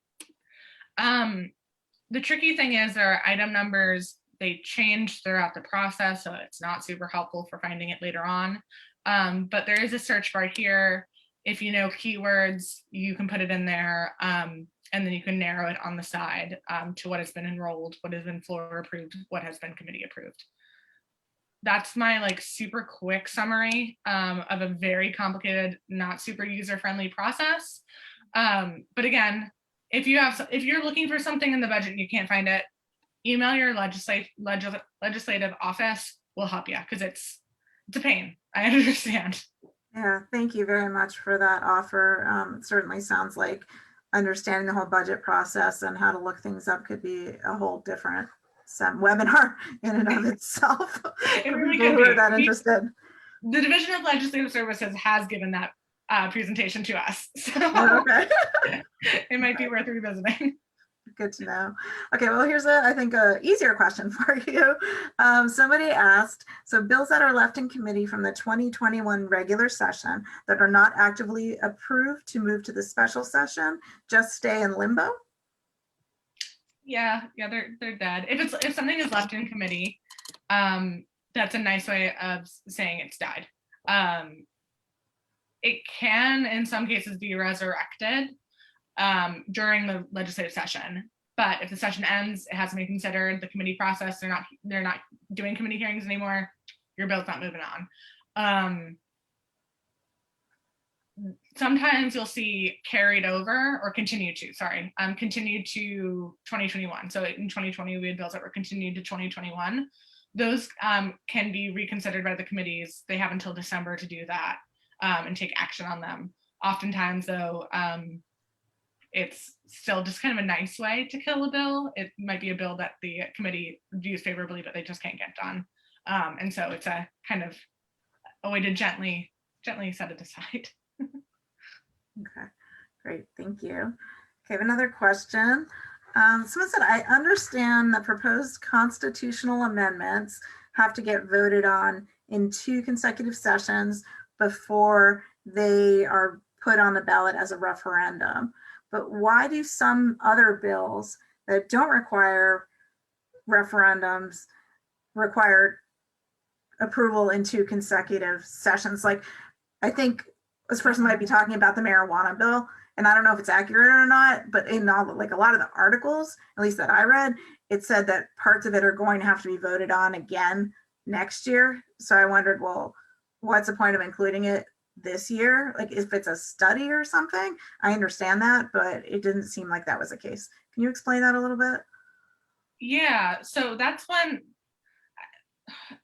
The tricky thing is there are item numbers, they change throughout the process, so it's not super helpful for finding it later on. But there is a search bar here. If you know keywords, you can put it in there, and then you can narrow it on the side to what has been enrolled, what has been floor approved, what has been committee approved. That's my like super quick summary of a very complicated, not super user-friendly process. But again, if you're looking for something in the budget and you can't find it, email your legislative office. Will help you because it's a pain. I understand. Yeah, thank you very much for that offer. It certainly sounds like understanding the whole budget process and how to look things up could be a whole different webinar in and of itself. It really People could who be. are that interested. The Division of Legislative Services has given that presentation to us, so Okay. It might be worth revisiting. Good to know. Okay, well, here's I think a easier question for you. Somebody asked, so bills that are left in committee from the 2021 regular session that are not actively approved to move to the special session just stay in limbo? Yeah, they're dead. If something is left in committee, that's a nice way of saying it's died. It can, in some cases, be resurrected during the legislative session. But if the session ends, it hasn't been considered, the committee process, they're not doing committee hearings anymore, your bill's not moving on. Sometimes you'll see carried over or continued to 2021. So in 2020, we had bills that were continued to 2021. Those can be reconsidered by the committees. They have until December to do that and take action on them. Oftentimes, though, it's still just kind of a nice way to kill a bill. It might be a bill that the committee views favorably, but they just can't get done. And so it's a kind of a way to gently set it aside. Okay, great, thank you. Okay, I have another question. Someone said, I understand that proposed constitutional amendments have to get voted on in 2 consecutive sessions before they are put on the ballot as a referendum. But why do some other bills that don't require referendums require approval in 2 consecutive sessions? Like, I think this person might be talking about the marijuana bill, and I don't know if it's accurate or not, but in all, like a lot of the articles, at least that I read, it said that parts of it are going to have to be voted on again next year. So I wondered, well, what's the point of including it this year? Like if it's a study or something, I understand that, but it didn't seem like that was the case. Can you explain that a little bit? Yeah, so that's when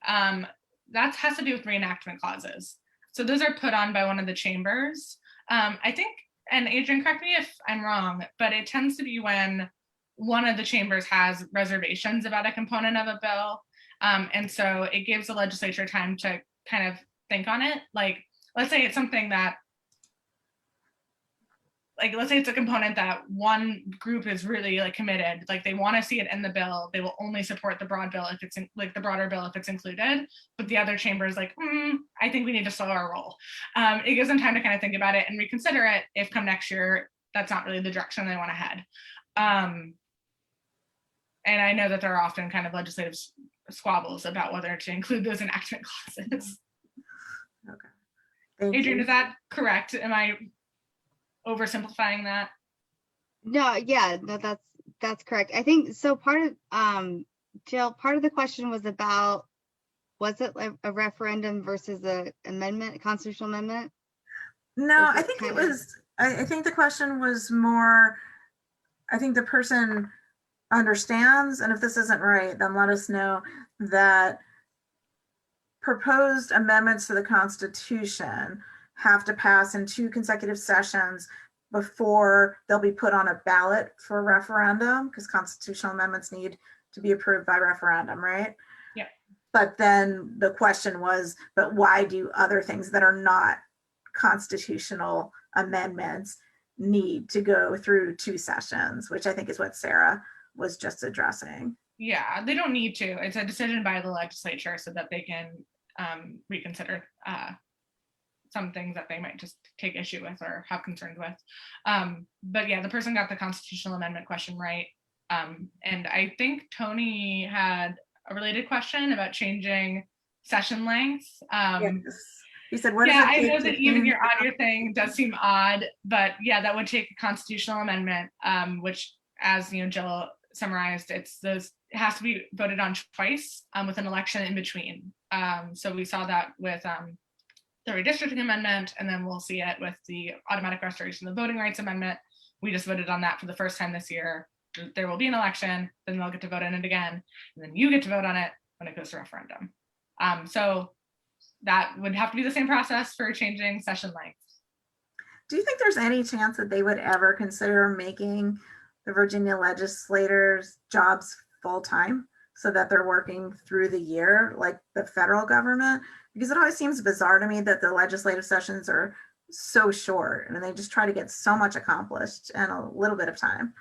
that has to do with reenactment clauses. So those are put on by one of the chambers. I think, and Adrienne, correct me if I'm wrong, but it tends to be when one of the chambers has reservations about a component of a bill. And so it gives the legislature time to kind of think on it. Like, let's say it's something that, like, let's say it's a component that one group is really like committed, like they want to see it in the bill. They will only support the broad bill if it's like the broader bill if it's included. But the other chamber is like, I think we need to slow our roll. It gives them time to kind of think about it and reconsider it if come next year that's not really the direction they want to head. And I know that there are often kind of legislative squabbles about whether to include those enactment clauses. Okay. Thank Adrienne, you. is that correct? Am I oversimplifying that? No, yeah, no, that's correct. I think so. Part of Jill, part of the question was about, was it like a referendum versus a amendment, a constitutional amendment? No, I think it was, I think the question was more, I think the person understands, and if this isn't right, then let us know, that proposed amendments to the Constitution have to pass in 2 consecutive sessions before they'll be put on a ballot for referendum, because constitutional amendments need to be approved by referendum, right? Yeah. But then the question was, but why do other things that are not constitutional amendments need to go through 2 sessions, which I think is what Sara was just addressing. Yeah, they don't need to. It's a decision by the legislature so that they can reconsider some things that they might just take issue with or have concerns with. But yeah, the person got the constitutional amendment question right. And I think Tony had a related question about changing session lengths. Yes. He said, what yeah, does it I take know to that even change your audio thing does seem odd, but yeah, that would take a constitutional amendment, which, as you know, Jill summarized, it has to be voted on twice with an election in between. So we saw that with the redistricting amendment, and then we'll see it with the automatic restoration of the voting rights amendment. We just voted on that for the first time this year. There will be an election, then they'll get to vote on it again, and then you get to vote on it when it goes to referendum. So that would have to be the same process for changing session length. Do you think there's any chance that they would ever consider making the Virginia legislators' jobs full-time so that they're working through the year like the federal government? Because it always seems bizarre to me that the legislative sessions are so short and they just try to get so much accomplished in a little bit of time.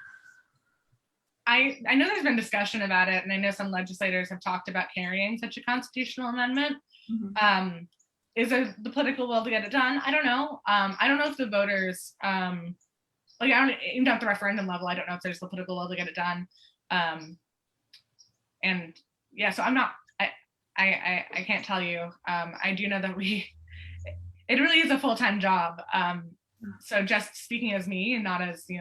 I know there's been discussion about it, and I know some legislators have talked about carrying such a constitutional amendment. Mm-hmm. Is there the political will to get it done? I don't know. I don't know if the voters, even at the referendum level, I don't know if there's the political will to get it done. And yeah, so I'm not. I can't tell you. I do know that it really is a full-time job. So just speaking as me and not as the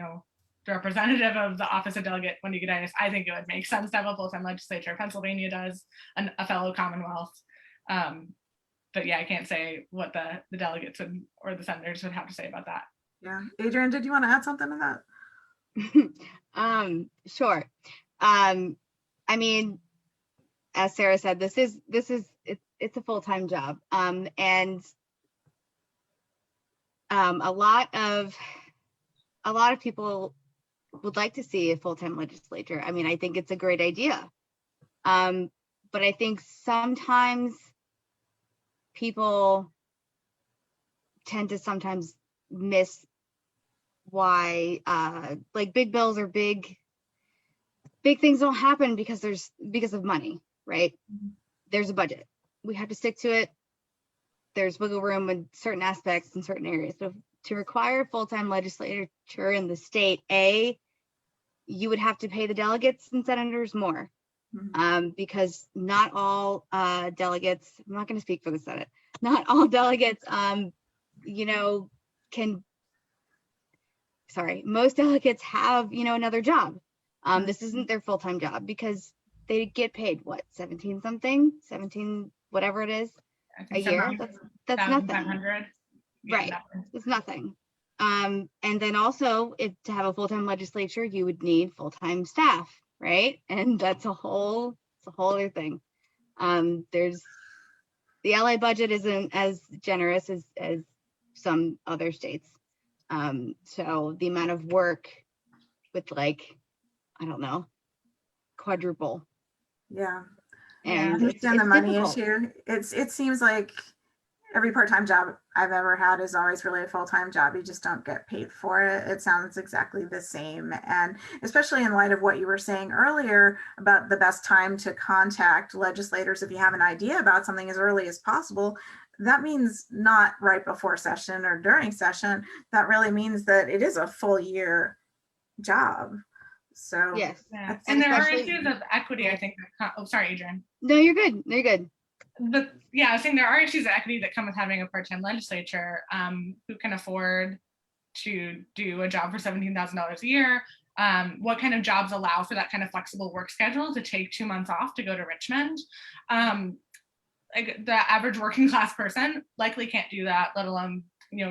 representative of the office of Delegate Wendy Gooditis, I think it would make sense to have a full-time legislature. Pennsylvania does, a fellow Commonwealth. But yeah, I can't say what the delegates or the senators would have to say about that. Yeah, Adrienne, did you want to add something to that? Sure. I mean, as Sara said, it's a full-time job, and a lot of people would like to see a full-time legislature. I mean, I think it's a great idea, but I think sometimes people tend to sometimes miss why like big bills or big things don't happen because of money, right? Mm-hmm. There's a budget. We have to stick to it. There's wiggle room in certain aspects in certain areas. So to require a full-time legislature in the state, you would have to pay the delegates and senators more. Mm-hmm. Because not all delegates, I'm not going to speak for the Senate, not all delegates, most delegates have, another job. This isn't their full-time job because they get paid, 17 whatever it is, a year. That's nothing. Right, it's nothing. And then also, to have a full-time legislature, you would need full-time staff, right? And that's a whole other thing. There's the LA budget isn't as generous as some other states. So the amount of work with quadruple. Yeah. And I understand the money difficult. issue. It seems like every part-time job I've ever had is always really a full-time job. You just don't get paid for it. It sounds exactly the same. And especially in light of what you were saying earlier about the best time to contact legislators if you have an idea about something as early as possible, that means not right before session or during session. That really means that it is a full year job. So yes. Yeah. And there are issues of equity, I think. Oh, sorry, Adrienne. No, you're good. You're good. But yeah, I was saying there are issues of equity that come with having a part-time legislature who can afford to do a job for $17,000 a year. What kind of jobs allow for that kind of flexible work schedule to take 2 months off to go to Richmond? Like the average working class person likely can't do that, let alone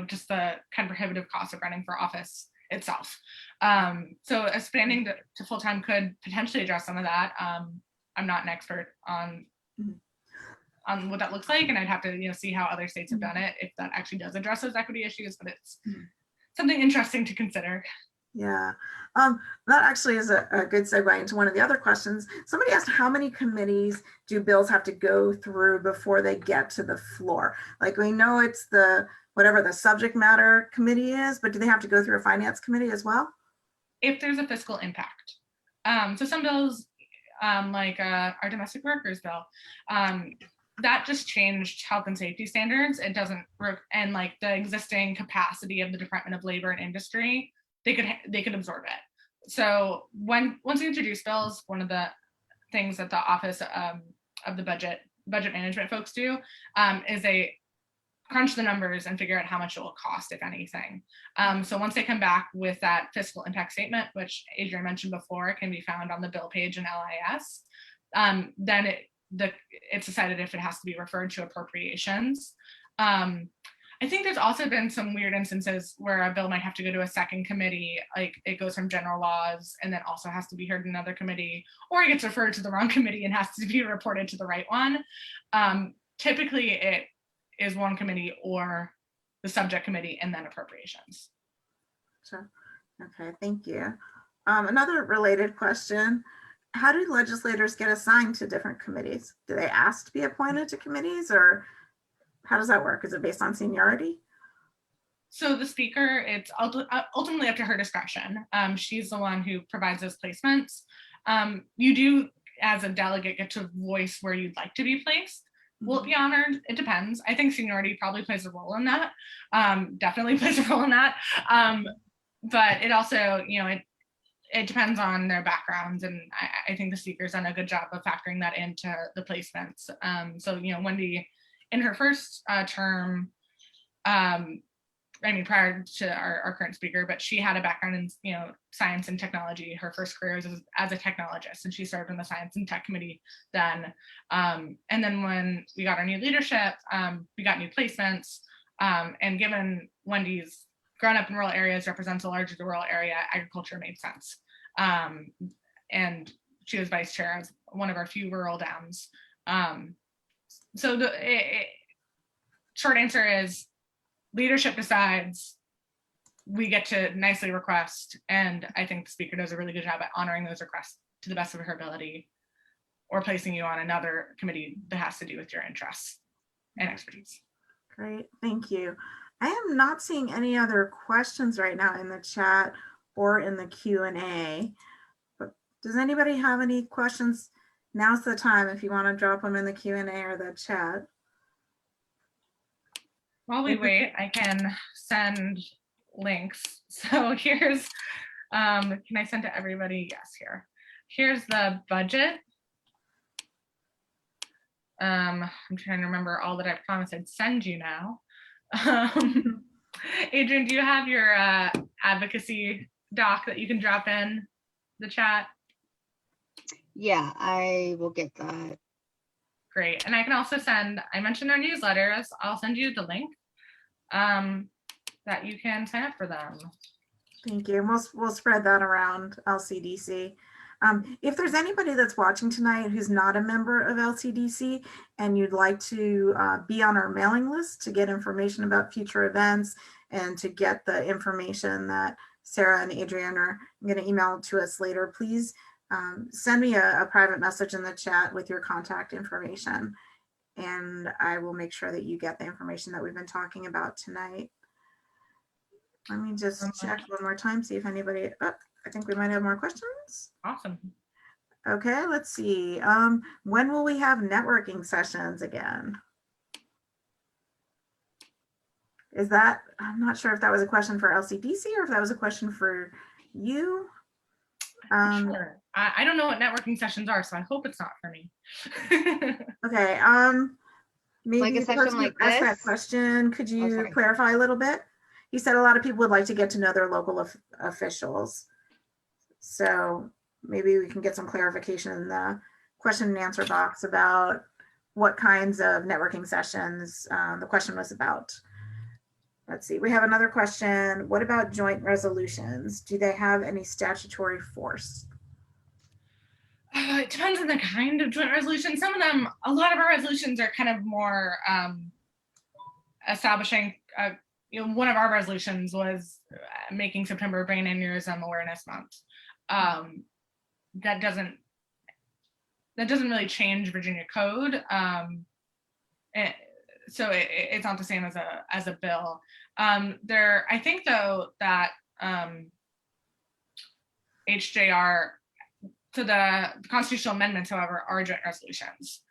just the kind of prohibitive cost of running for office itself. So expanding to full-time could potentially address some of that. I'm not an expert on what that looks like, and I'd have to see how other states have done it if that actually does address those equity issues, but something interesting to consider. Yeah, that actually is a good segue into one of the other questions. Somebody asked, how many committees do bills have to go through before they get to the floor? Like, we know it's whatever the subject matter committee is, but do they have to go through a finance committee as well? If there's a fiscal impact. So some bills, like our domestic workers bill, that just changed health and safety standards. It doesn't work, and like the existing capacity of the Department of Labor and Industry, they could absorb it. So once we introduce bills, one of the things that the Office of the Budget Management folks do is they crunch the numbers and figure out how much it will cost, if anything. So once they come back with that fiscal impact statement, which Adrienne mentioned before, can be found on the bill page in LIS, then it's decided if it has to be referred to appropriations. I think there's also been some weird instances where a bill might have to go to a second committee, like it goes from general laws and then also has to be heard in another committee, or it gets referred to the wrong committee and has to be reported to the right one. Typically it is one committee or the subject committee and then appropriations. Sure. Okay, thank you. Another related question, how do legislators get assigned to different committees? Do they ask to be appointed to committees, or how does that work? Is it based on seniority? So the speaker, it's ultimately up to her discretion. She's the one who provides those placements. You do, as a delegate, get to voice where you'd like to be placed. Will it be honored? It depends. I think seniority probably plays a role in that. Definitely plays a role in that. But it also, it depends on their backgrounds, and I think the speaker's done a good job of factoring that into the placements. So Wendy, in her first term, prior to our current speaker, but she had a background in science and technology. Her first career was as a technologist, and she served in the Science and Tech Committee then. And then when we got our new leadership, we got new placements. And given Wendy's grown up in rural areas, represents a larger rural area, agriculture made sense. And she was vice chair as one of our few rural Dems. So the short answer is leadership decides, we get to nicely request, and I think the speaker does a really good job at honoring those requests to the best of her ability, or placing you on another committee that has to do with your interests and expertise. Great, thank you. I am not seeing any other questions right now in the chat or in the Q&A, but does anybody have any questions? Now's the time if you want to drop them in the Q&A or the chat. While we wait, I can send links. So here's, can I send to everybody? Yes, here. Here's the budget. I'm trying to remember all that I promised I'd send you now. Adrienne, do you have your advocacy doc that you can drop in the chat? Yeah, I will get that. Great. And I can also send, I mentioned our newsletters. I'll send you the link that you can sign up for them. Thank you. We'll spread that around LCDC. If there's anybody that's watching tonight who's not a member of LCDC and you'd like to be on our mailing list to get information about future events and to get the information that Sara and Adrienne are going to email to us later, please send me a private message in the chat with your contact information, and I will make sure that you get the information that we've been talking about tonight. Let me just check one more time, see if anybody, I think we might have more questions. Awesome. Okay, let's see. When will we have networking sessions again? Is that, I'm not sure if that was a question for LCDC or if that was a question for you. Sure. I don't know what networking sessions are, so I hope it's not for me. Okay. Maybe Like a session like ask that this? question. Could you clarify a little bit? You said a lot of people would like to get to know their local officials. So maybe we can get some clarification in the question and answer box about what kinds of networking sessions the question was about. Let's see, we have another question. What about joint resolutions? Do they have any statutory force? It depends on the kind of joint resolution. Some of them, a lot of our resolutions are kind of more establishing one of our resolutions was making September Brain Aneurysm Awareness Month. That doesn't really change Virginia code. So it's not the same as a bill. I think though that HJR, so the constitutional amendments, however, are joint resolutions.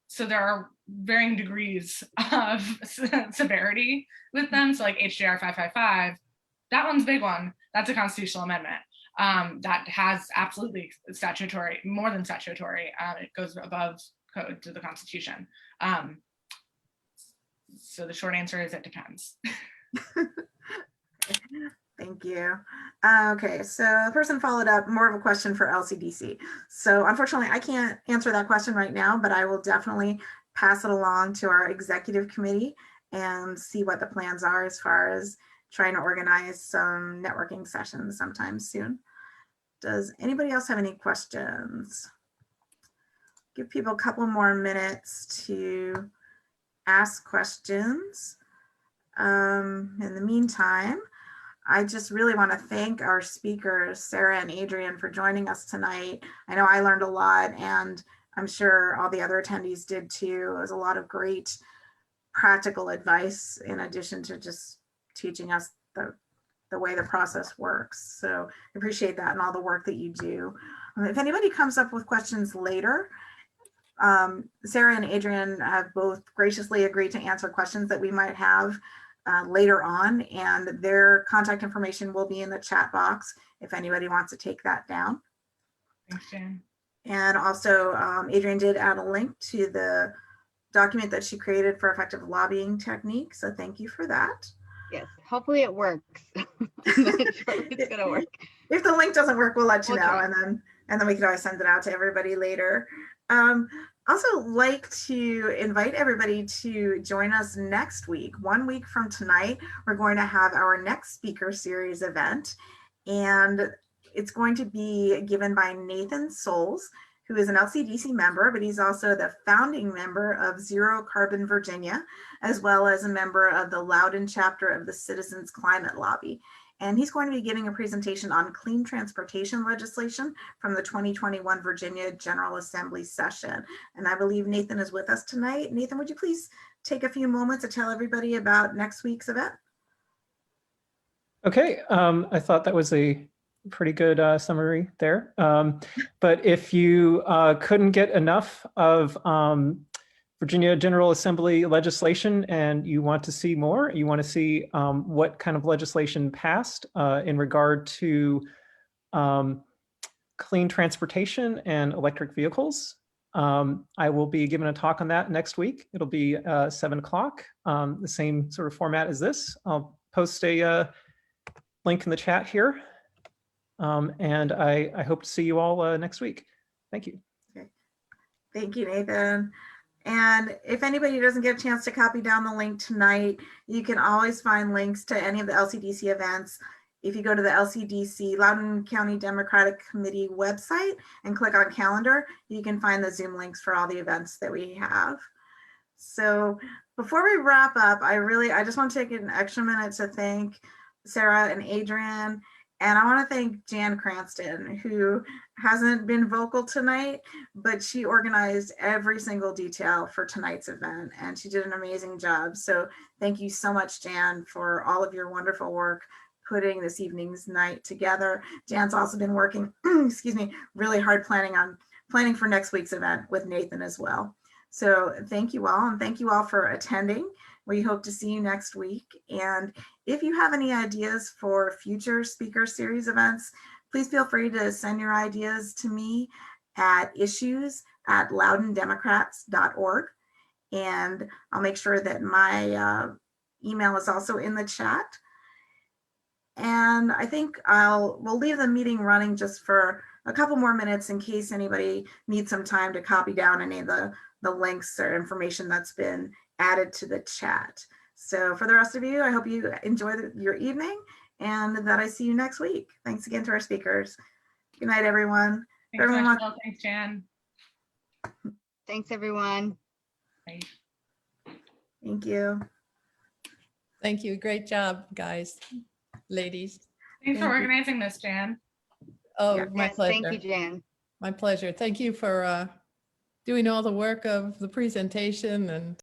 So there are varying degrees of severity with them. So like HJR 555, that one's a big one. That's a constitutional amendment. That has absolutely statutory, more than statutory. It goes above code to the Constitution. So the short answer is it depends. Thank you. Okay, so the person followed up, more of a question for LCDC. So unfortunately, I can't answer that question right now, but I will definitely pass it along to our executive committee and see what the plans are as far as trying to organize some networking sessions sometime soon. Does anybody else have any questions? Give people a couple more minutes to ask questions. In the meantime, I just really want to thank our speakers, Sara and Adrienne, for joining us tonight. I know I learned a lot, and I'm sure all the other attendees did too. It was a lot of great practical advice in addition to just teaching us the way the process works. So I appreciate that and all the work that you do. If anybody comes up with questions later, Sara and Adrienne have both graciously agreed to answer questions that we might have later on, and their contact information will be in the chat box if anybody wants to take that down. Thanks, Jan. And also, Adrienne did add a link to the document that she created for effective lobbying techniques. So thank you for that. Yes, hopefully it works. I'm not sure it's gonna work. If the link doesn't work, we'll let you know, try. and then we can always send it out to everybody later. Also like to invite everybody to join us next week. 1 week from tonight, we're going to have our next speaker series event, and it's going to be given by Nathan Souls, who is an LCDC member, but he's also the founding member of Zero Carbon Virginia, as well as a member of the Loudoun chapter of the Citizens Climate Lobby. And he's going to be giving a presentation on clean transportation legislation from the 2021 Virginia General Assembly session. And I believe Nathan is with us tonight. Nathan, would you please take a few moments to tell everybody about next week's event? Okay, I thought that was a pretty good summary there. But if you couldn't get enough of Virginia General Assembly legislation and you want to see more, you want to see what kind of legislation passed in regard to clean transportation and electric vehicles, I will be giving a talk on that next week. It'll be 7 o'clock, the same sort of format as this. I'll post a link in the chat here. And I hope to see you all next week. Thank you. Okay. Thank you, Nathan. And if anybody doesn't get a chance to copy down the link tonight, you can always find links to any of the LCDC events. If you go to the LCDC Loudoun County Democratic Committee website and click on calendar, you can find the Zoom links for all the events that we have. So before we wrap up, I just want to take an extra minute to thank Sara and Adrienne. And I want to thank Jan Cranston, who hasn't been vocal tonight, but she organized every single detail for tonight's event, and she did an amazing job. So thank you so much, Jan, for all of your wonderful work putting this evening's night together. Jan's also been working, excuse me, really hard planning for next week's event with Nathan as well. So thank you all, and thank you all for attending. We hope to see you next week. And if you have any ideas for future speaker series events, please feel free to send your ideas to me at issues@loudoundemocrats.org. And I'll make sure that my email is also in the chat. And I think we'll leave the meeting running just for a couple more minutes in case anybody needs some time to copy down any of the links or information that's been added to the chat. So for the rest of you, I hope you enjoy your evening and that I see you next week. Thanks again to our speakers. Good night, everyone. Thanks, Michelle. Thanks, Jan. Thanks, everyone. Bye. Thank you. Thank Thank you. Great job, guys, ladies. Thanks for Thank you. organizing this, Jan. Oh, Yeah. my Yes, pleasure. thank you, Jan. My pleasure. Thank you for doing all the work of the presentation and